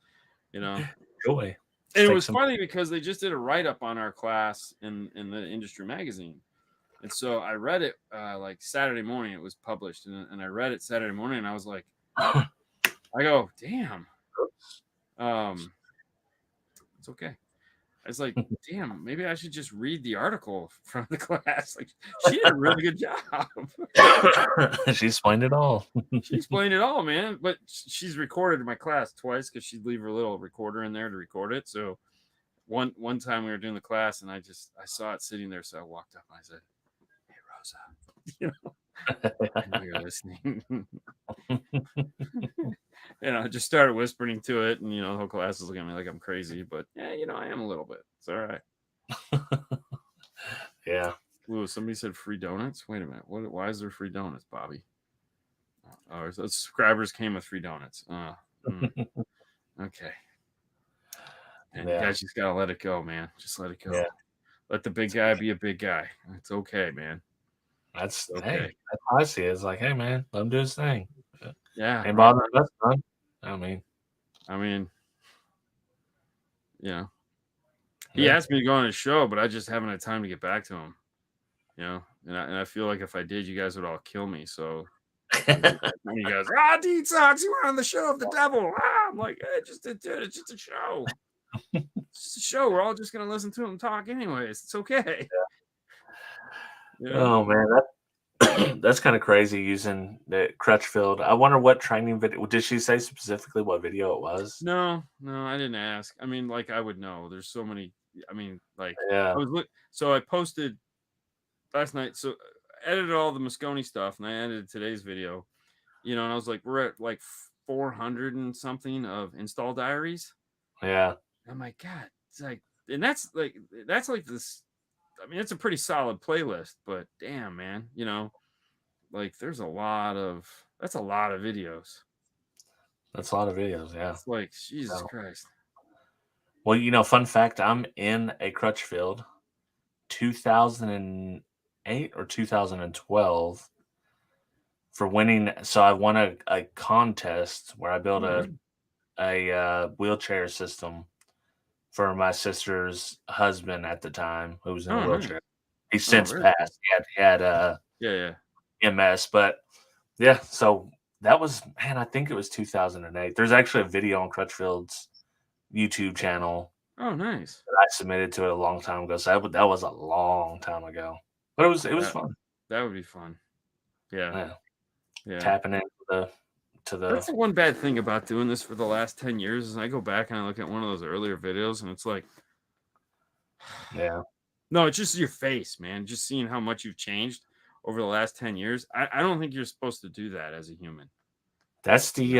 Joy.
And it was funny because they just did a write-up on our class in the industry magazine. And so I read it like Saturday morning. It was published, and I read it Saturday morning, and I was like, I go, damn. It's okay. I was like, damn, maybe I should just read the article from the class. Like, she did a really good job.
She explained it all.
She explained it all, man. But she's recorded my class twice because she'd leave her little recorder in there to record it. So one time we were doing the class, and I saw it sitting there, so I walked up and I said, I know you're listening. I just started whispering to it, and the whole class is looking at me like I'm crazy, but yeah, I am a little bit. It's all right.
Yeah.
Ooh, somebody said free donuts. Wait a minute. Why is there free donuts, Bobby? Oh, so subscribers came with free donuts. Okay. And you guys just gotta let it go, man. Just let it go.
Yeah.
Let the big guy be a big guy. It's okay, man.
That's
okay.
Hey, that's how I see it. It's like, hey, man, let him do his thing.
Yeah.
Ain't bothering us, son. I mean,
he asked me to go on his show, but I just haven't had time to get back to him. And I feel like if I did, you guys would all kill me. So you guys, Dean sucks. You were on the show of the devil. I'm like, it's just a show. It's just a show. We're all just gonna listen to him talk anyways. It's okay.
Yeah. Oh man, that's kind of crazy using the Crutchfield. I wonder what training video. Did she say specifically what video it was?
No, I didn't ask. I mean, like I would know. There's so many. I mean, like
yeah.
So I posted last night. So I edited all the Moscone stuff, and I edited today's video. And I was like, we're at like 400 and something of install diaries.
Yeah.
I'm like, God, it's like, and that's like this. I mean, it's a pretty solid playlist, but damn, man, like there's a lot of videos.
That's a lot of videos. Yeah.
It's like, Jesus Christ.
Well, fun fact, I'm in a Crutchfield 2008 or 2012 for winning. So I won a contest where I built a wheelchair system for my sister's husband at the time, who was in a wheelchair. Nice. He's since passed. He had MS, but yeah. So that was, man, I think it was 2008. There's actually a video on Crutchfield's YouTube channel.
Oh, nice.
That I submitted to it a long time ago. So that was a long time ago, but it was fun.
That would be fun. Yeah.
Tapping into the.
That's the one bad thing about doing this for the last 10 years is I go back and I look at one of those earlier videos and it's like,
yeah.
No, it's just your face, man. Just seeing how much you've changed over the last 10 years. I don't think you're supposed to do that as a human.
That's the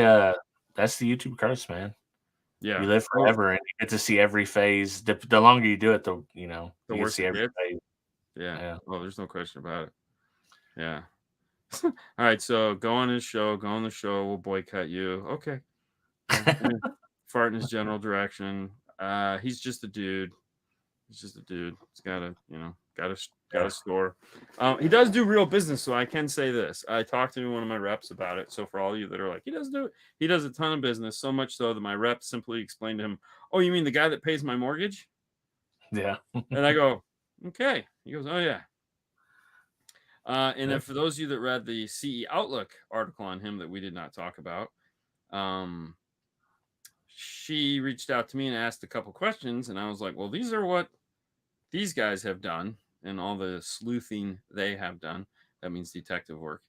YouTube curse, man.
Yeah.
You live forever and you get to see every phase. The longer you do it, the worse you every phase.
Yeah. Oh, there's no question about it. Yeah. All right, so go on the show, we'll boycott you. Okay. Fart in his general direction. He's just a dude. He's gotta, got a store. He does do real business, so I can say this. I talked to one of my reps about it. So for all of you that are like, he does a ton of business, so much so that my rep simply explained to him, "Oh, you mean the guy that pays my mortgage?"
Yeah.
And I go, "Okay." He goes, "Oh yeah." And then for those of you that read the CE Outlook article on him that we did not talk about, she reached out to me and asked a couple questions, and I was like, "Well, these are what these guys have done, and all the sleuthing they have done. That means detective work."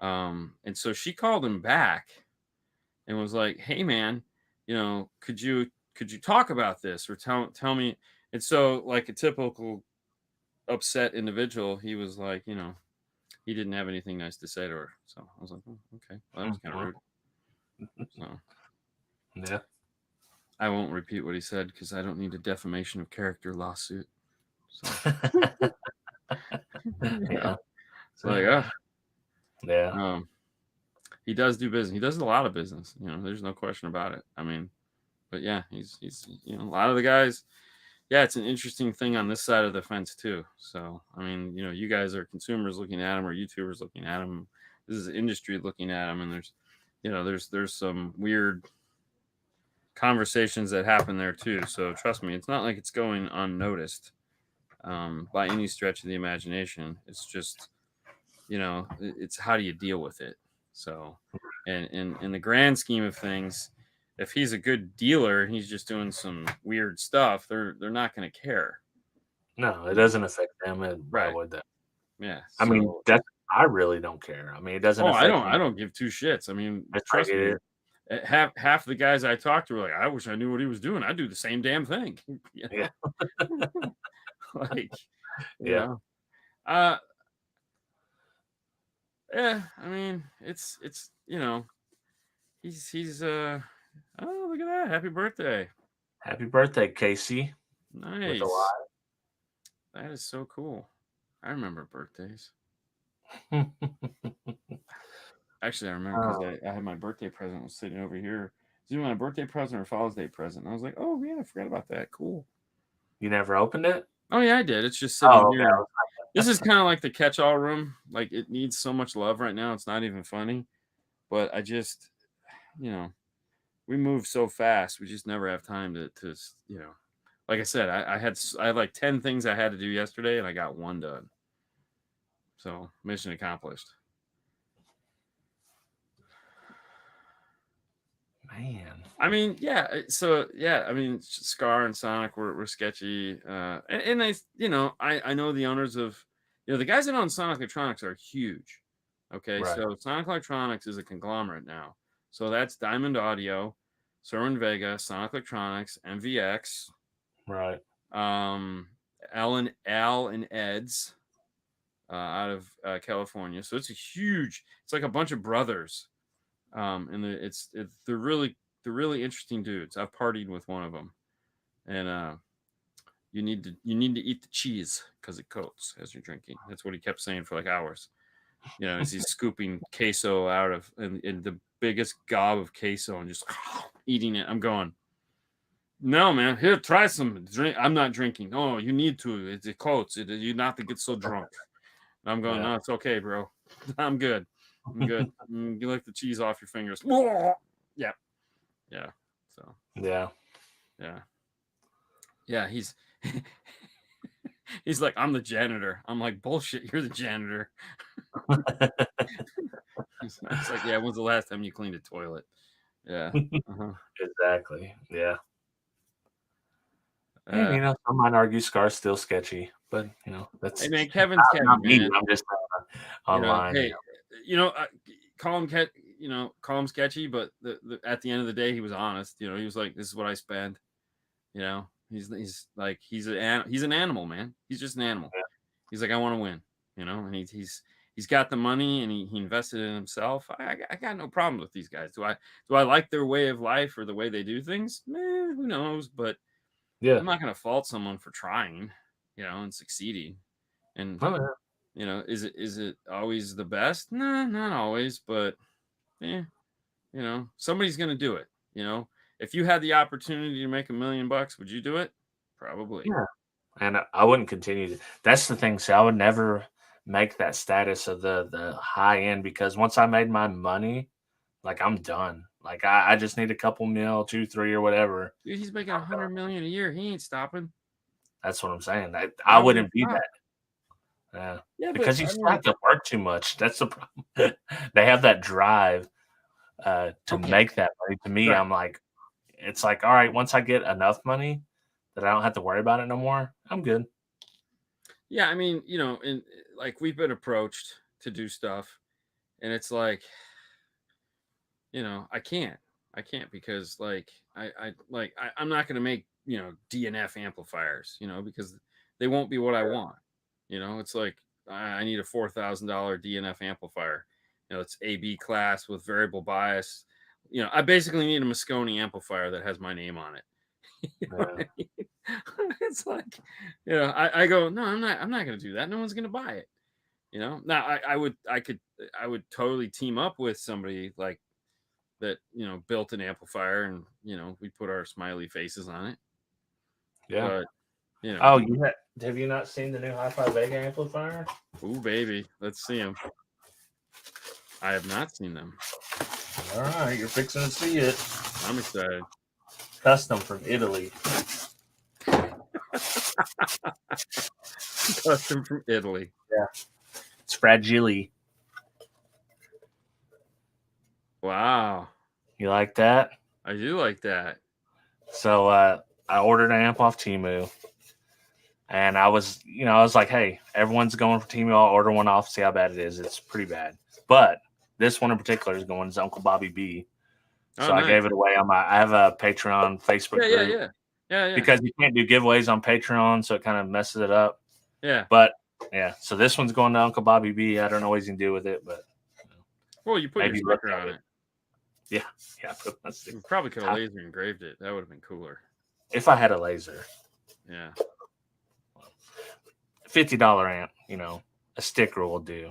And so she called him back and was like, "Hey, man, could you talk about this or tell me?" And so, like a typical upset individual, he was like, he didn't have anything nice to say to her. So I was like, "Oh, okay, well, that was kind of rude." So
Yeah.
I won't repeat what he said because I don't need a defamation of character lawsuit. So
Yeah.
it's like,
Yeah.
he does do business. He does a lot of business. There's no question about it. I mean, but yeah, he's a lot of the guys. Yeah, it's an interesting thing on this side of the fence too. So I mean, you guys are consumers looking at him or YouTubers looking at him. This is industry looking at him, and there's some weird conversations that happen there too. So trust me, it's not like it's going unnoticed by any stretch of the imagination. It's just it's how do you deal with it. So and in the grand scheme of things, if he's a good dealer and he's just doing some weird stuff, they're not going to care.
No, it doesn't affect them. And why
Right.
would that?
Yeah.
I mean, I really don't care. I mean, it doesn't affect me.
I don't give two shits. I mean,
It's
trust
like
me. Half the guys I talked to were like, "I wish I knew what he was doing. I'd do the same damn thing."
Yeah.
Like,
Yeah.
Yeah, I mean, it's he's oh, look at that. Happy birthday.
Happy birthday, Casey.
Nice.
With a lot.
That is so cool. I remember birthdays. Actually, I remember because I had my birthday present was sitting over here. It was either my birthday present or Father's Day present. And I was like, "Oh yeah, I forgot about that. Cool."
You never opened it?
Oh yeah, I did. It's just sitting
Oh,
here.
okay.
This is kind of like the catch-all room. Like it needs so much love right now. It's not even funny. But I just, we move so fast. We just never have time to like I said, I had like 10 things I had to do yesterday and I got one done. So mission accomplished.
Man.
I mean, yeah. So yeah, I mean, Scar and Sonic were sketchy. And I, I know the owners of, the guys that own Sonic Electronics are huge. Okay.
Right.
So Sonic Electronics is a conglomerate now. So that's Diamond Audio, Vega, Sonic Electronics, MVX,
Right.
Al and Ed's out of California. So it's it's like a bunch of brothers. And they're really interesting dudes. I've partied with one of them, and you need to eat the cheese because it coats as you're drinking. That's what he kept saying for like hours. As he's scooping queso out of in the biggest gob of queso and just eating it. I'm going, "No, man, here, try some drink." I'm not drinking. "Oh, you need to. It coats. You not to get so drunk." And I'm going, "No, it's okay, bro. I'm good. I'm good." You lick the cheese off your fingers. Yeah. Yeah. So.
Yeah.
Yeah. Yeah. He's like, "I'm the janitor." I'm like, "Bullshit. You're the janitor." It's like, "Yeah. When's the last time you cleaned a toilet?" Yeah.
Exactly. Yeah.
Uh,
Some might argue Scar's still sketchy, but that's
hey man, Kevin's Kevin,
not me.
man.
I'm just online.
Hey, call him sketchy, but at the end of the day, he was honest. He was like, "This is what I spend." He's like he's an animal, man. He's just an animal.
Yeah.
He's like, "I want to win," and he's got the money and he invested in himself. I got no problem with these guys. Do I like their way of life or the way they do things? Who knows? But
Yeah.
I'm not going to fault someone for trying, and succeeding. And is it always the best? No, not always, but somebody's going to do it. If you had the opportunity to make $1 million, would you do it? Probably.
Yeah. And I wouldn't continue to. That's the thing. So I would never make that status of the high end because once I made my money, like I'm done. Like I just need a couple mil, 2, 3, or whatever.
Dude, he's making 100 million a year. He ain't stopping.
That's what I'm saying. I
Why would he
wouldn't be
stop?
that. Yeah.
Yeah, but
Because you
I
still
mean,
have to work too much. That's the problem. They have that drive to
okay,
make that money. To me,
right.
I'm like, it's like, all right, once I get enough money that I don't have to worry about it no more, I'm good.
Yeah, I mean, and like we've been approached to do stuff, and it's like, I can't because like I'm not gonna make DNF amplifiers, because they won't be what I want. It's like I need a $4,000 DNF amplifier. It's AB class with variable bias. I basically need a Moscone amplifier that has my name on it. You know
Yeah.
what I mean? It's like, I go, no, I'm not gonna do that. No one's gonna buy it. Now I would totally team up with somebody like that, built an amplifier and, we put our smiley faces on it.
Yeah.
But,
Oh, have you not seen the new HifiVega amplifier?
ooh, baby, let's see them. I have not seen them.
All right, you're fixing to see it.
I'm excited.
Custom from Italy.
Custom from Italy.
Yeah. It's fragile.
Wow.
You like that?
I do like that.
So I ordered an amp off Temu. And I was like, hey, everyone's going for Temu. I'll order one off, see how bad it is. It's pretty bad. But this one in particular is going to Uncle Bobby B. So
Oh,
I
nice.
gave it away on I have a Patreon Facebook group.
Yeah.
Because you can't do giveaways on Patreon, so it kind of messes it up.
Yeah.
But yeah, so this one's going to Uncle Bobby B. I don't know what he's gonna do with it, but
Well, you put your sticker on it.
Yeah, put my sticker.
You probably could have laser engraved it. That would have been cooler.
If I had a laser.
Yeah.
$50 amp, a sticker will do.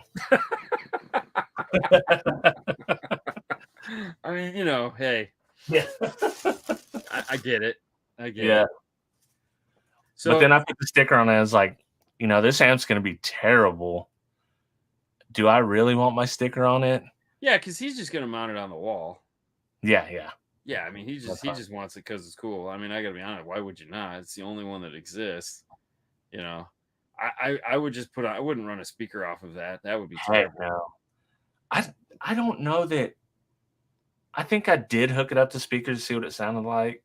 I mean, hey.
Yeah.
I get it. I get
Yeah.
it. So,
but then I put the sticker on it. I was like, this amp's going to be terrible. Do I really want my sticker on it?
Yeah, because he's just going to mount it on the wall.
Yeah.
Yeah, I mean, he just wants it because it's cool. I mean, I got to be honest. Why would you not? It's the only one that exists. I would just I wouldn't run a speaker off of that. That would be terrible.
No. I don't know that. I think I did hook it up to speakers to see what it sounded like.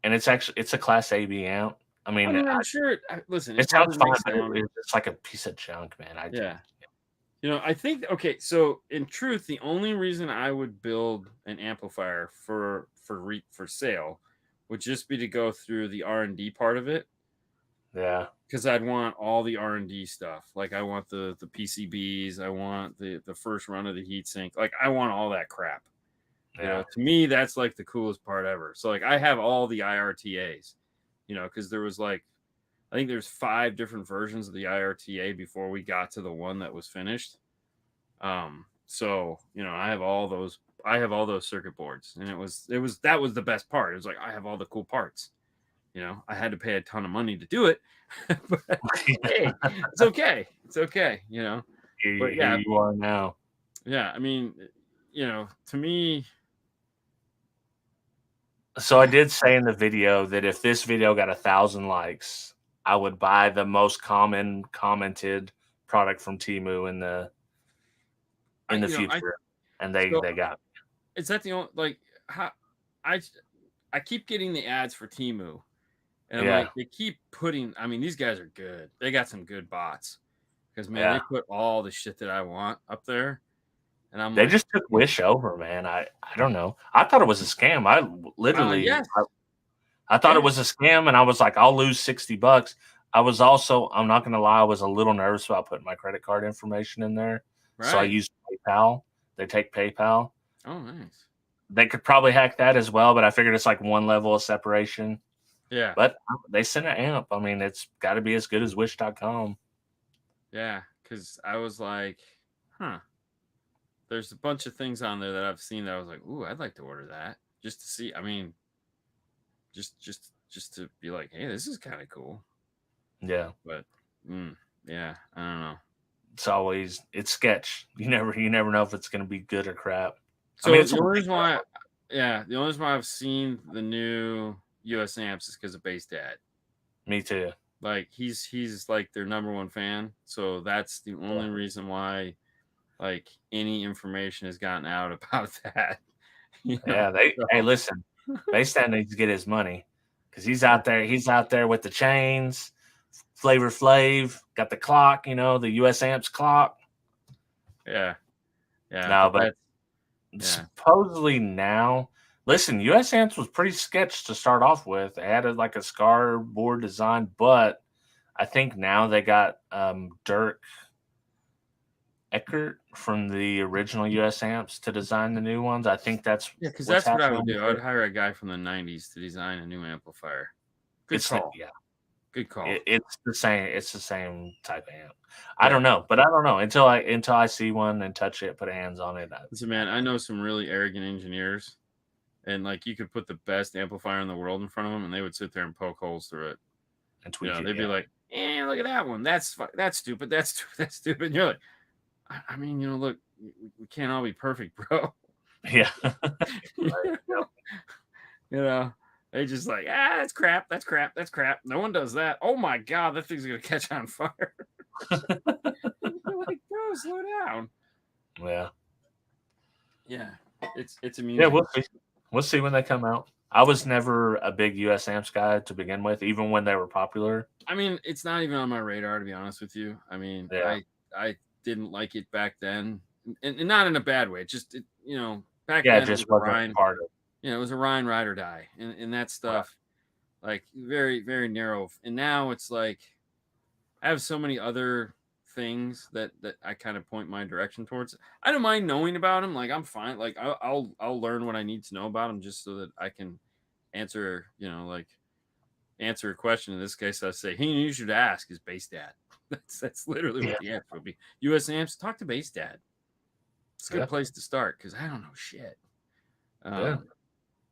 And it's a Class AB amp. I mean,
I'm sure. Listen,
it sounds fine, but it's like a piece of junk, man.
I think, okay, so in truth, the only reason I would build an amplifier for sale would just be to go through the R&D part of it.
Yeah.
Because I'd want all the R&D stuff. Like I want the PCBs, I want the first run of the heatsink. Like I want all that crap.
Yeah.
To me, that's like the coolest part ever. So like I have all the IRTAs, because there was like, I think there's 5 different versions of the IRTA before we got to the one that was finished. So, I have all those circuit boards, and that was the best part. It was like, I have all the cool parts. I had to pay a ton of money to do it, but hey, it's okay. It's okay. But yeah,
here you are now.
Yeah. I mean, to me.
So I did say in the video that if this video got 1,000 likes, I would buy the most common commented product from Temu in the future. And they got.
Is that the only, like, how I keep getting the ads for Temu, and I'm like, they keep putting. I mean, these guys are good. They got some good bots, because man, they put all the shit that I want up there, and
they just took Wish over, man. I don't know. I thought it was a scam. I literally,
yes.
I thought it was a scam, and I was like, I'll lose $60. I was also, I'm not gonna lie, I was a little nervous about putting my credit card information in there, so I used PayPal. They take PayPal.
Oh, nice.
They could probably hack that as well, but I figured it's like one level of separation.
Yeah.
But they sent an amp. I mean, it's got to be as good as Wish.com.
Yeah, because I was like, there's a bunch of things on there that I've seen that I was like, ooh, I'd like to order that just to see. I mean, just just to be like, hey, this is kind of cool.
Yeah.
But yeah, I don't know.
It's sketch. You never know if it's going to be good or crap.
So
I mean, it's
the
a
only reason why, the only reason why I've seen the new US amps is because of Base Dad.
Me too.
Like he's like their number one fan, so that's the only reason why like any information has gotten out about that.
Yeah, hey, listen, Base Dad needs to get his money because he's out there with the chains, Flavor Flav, got the clock, the US amps clock.
Yeah.
No, but supposedly now, listen, US amps was pretty sketch to start off with. They had like a scar board design, but I think now they got Dirk Eckert from the original US amps to design the new ones. I think that's
because that's what I would do. I would hire a guy from the '90s to design a new amplifier. Good call.
Yeah,
good call.
It's the same. It's the same type of amp. I don't know, but I don't know until I see one and touch it, put hands on it.
Listen, man, I know some really arrogant engineers, and like you could put the best amplifier in the world in front of them, and they would sit there and poke holes through it.
And tweak it.
They'd be like, look at that one. That's stupid. That's stupid. And you're like, I mean, look, we can't all be perfect, bro.
Yeah.
They just like, that's crap. That's crap. That's crap. No one does that. Oh my God, that thing's going to catch on fire. You're like, bro, slow down.
Yeah.
Yeah. It's amusing.
Yeah, we'll see when they come out. I was never a big US amps guy to begin with, even when they were popular.
I mean, it's not even on my radar, to be honest with you. I mean, I didn't like it back then, and not in a bad way. Just back then,
just wasn't part of it.
It was a Ryan ride or die, and that stuff, like very, very narrow. And now it's like I have so many other things that I kind of point my direction towards. I don't mind knowing about them. Like I'm fine. Like I'll learn what I need to know about them just so that I can answer, answer a question. In this case, I say, hey, you should ask is Base Dad. That's literally what the answer would be. US amps, talk to Base Dad. It's a good place to start because I don't know shit.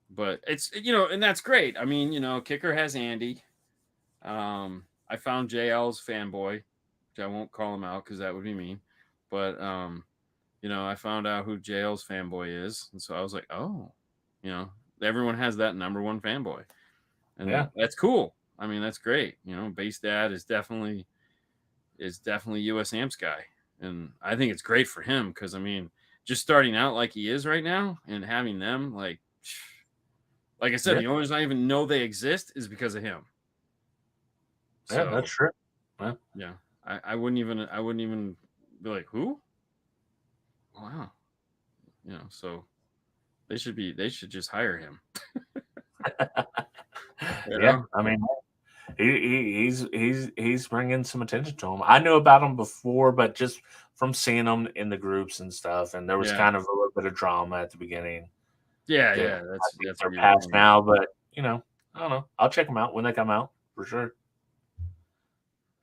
But it's and that's great. I mean, Kicker has Andy. I found JL's fanboy, which I won't call him out because that would be mean. But I found out who JL's fanboy is, and so I was like, oh, everyone has that number one fanboy, and that's cool. I mean, that's great. Base Dad is definitely US amps guy, and I think it's great for him because I mean, just starting out like he is right now and having them like I said, the only reason I even know they exist is because of him.
So, yeah, that's true.
Yeah, I wouldn't even be like, who? Wow, so they should just hire him.
Yeah, I mean, he's bringing some attention to him. I knew about him before, but just from seeing him in the groups and stuff, and there was kind of a little bit of drama at the beginning.
Yeah, that's
they're past now, but I don't know. I'll check them out when they come out for sure.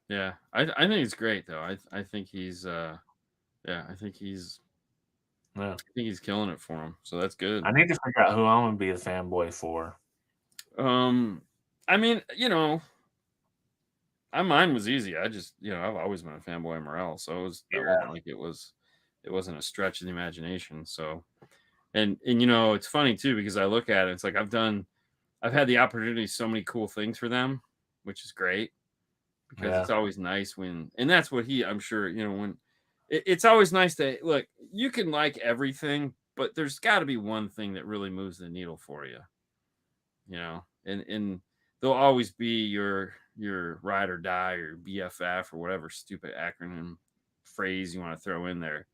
Yeah, I think it's great though. I think he's I think he's killing it for him. So that's good.
I need to figure out who I'm gonna be a fanboy for.
I mean, mine was easy. I just, I've always been a fanboy of Morel, so it wasn't a stretch of the imagination. So, and it's funny too because I look at it, it's like I've had the opportunity so many cool things for them, which is great because it's always nice and that's what I'm sure, when it's always nice to look. You can like everything, but there's got to be one thing that really moves the needle for you, and they'll always be your ride or die or BFF or whatever stupid acronym phrase you want to throw in there.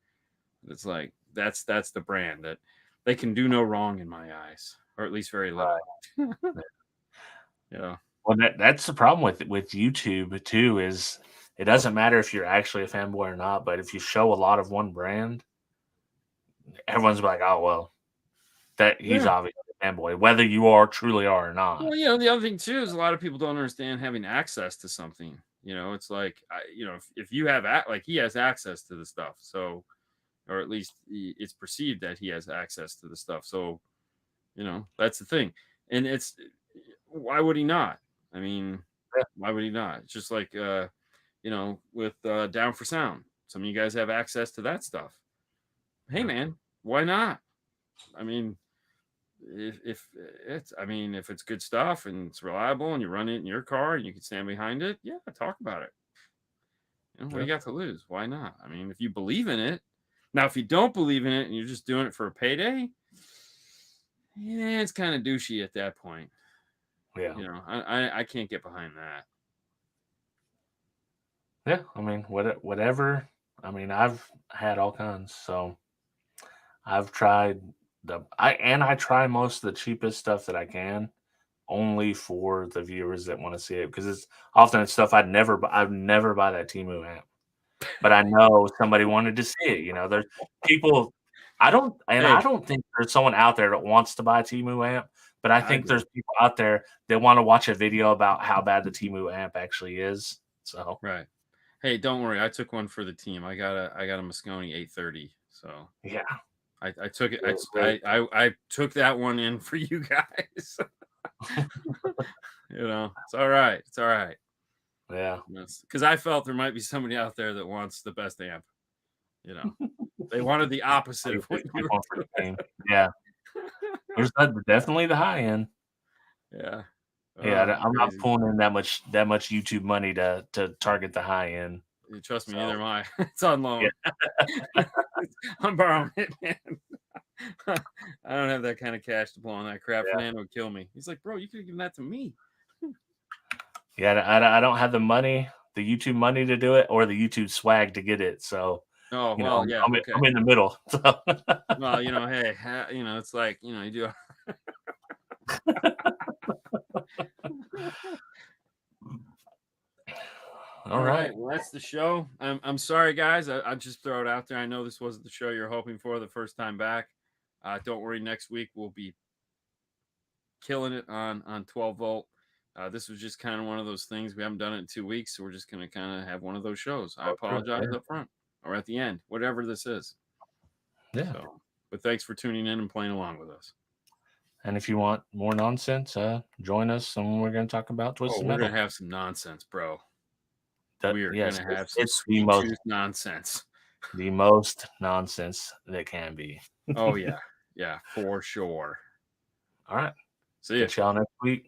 It's like that's the brand that they can do no wrong in my eyes, or at least very little.
Yeah. Well, that's the problem with YouTube too. Is it doesn't matter if you're actually a fanboy or not, but if you show a lot of one brand, everyone's like, "Oh well, that he's obviously a fanboy," whether you truly are or not.
Well, the other thing too is a lot of people don't understand having access to something. It's like, if you have he has access to the stuff, so, or at least it's perceived that he has access to the stuff. So, that's the thing. And it's why would he not? I mean,
Yeah.
why would he not? It's just like with Down for Sound. Some of you guys have access to that stuff. Hey,
Yeah.
man, why not? I mean, if it's good stuff and it's reliable and you run it in your car and you can stand behind it, yeah, talk about it. What do you got to lose? Why not? I mean, if you believe in it. Now, if you don't believe in it and you're just doing it for a payday, yeah, it's kind of douchey at that point.
Yeah.
I can't get behind that.
Yeah. I mean, whatever. I mean, I've had all kinds. So I've tried I try most of the cheapest stuff that I can, only for the viewers that want to see it, because it's often it's stuff I'd never buy that Temu app. But I know somebody wanted to see it. There's people. I
Hey,
don't think there's someone out there that wants to buy a Temu amp, but I
I
think
agree.
there's people out there that want to watch a video about how bad the Temu amp actually is. So
Right. Hey, don't worry. I took one for the team. I got a Moscone 830. So
yeah,
I took it.
Very
I took that one in for you guys. It's all right. It's all right.
yeah.
Because I felt there might be somebody out there that wants the best amp. They wanted the opposite of what you were
Going for the
doing.
game. Yeah, there's definitely the high end.
Yeah.
Yeah,
Oh,
I'm not
crazy.
pulling in that much YouTube money to target the high end.
Trust me,
So,
neither am I. It's on loan.
yeah.
I'm borrowing it, man. I don't have that kind of cash to pull on that crap.
Yeah.
Fernando would kill me. He's like, bro, you could have given that to me.
Yeah, I don't have the money, the YouTube money to do it, or the YouTube swag to get it. So,
Oh, well, yeah, okay.
I'm in the middle. So.
Well, hey, it's like, you do. All right. Well, that's the show. I'm sorry, guys. I just throw it out there. I know this wasn't the show you're hoping for the first time back. Don't worry. Next week we'll be killing it on 12 volt. This was just kind of one of those things. We haven't done it in 2 weeks, so we're just going to kind of have one of those shows. I apologize up front or at the end, whatever this is.
Yeah.
So, but thanks for tuning in and playing along with us.
And if you want more nonsense, join us, and we're going to talk about Twisted
We're
Metal.
going to have some nonsense, bro.
We're
going to have some
it's the most
nonsense.
The most nonsense that can be.
Oh, yeah. Yeah, for sure.
All right.
See ya.
Catch y'all next week.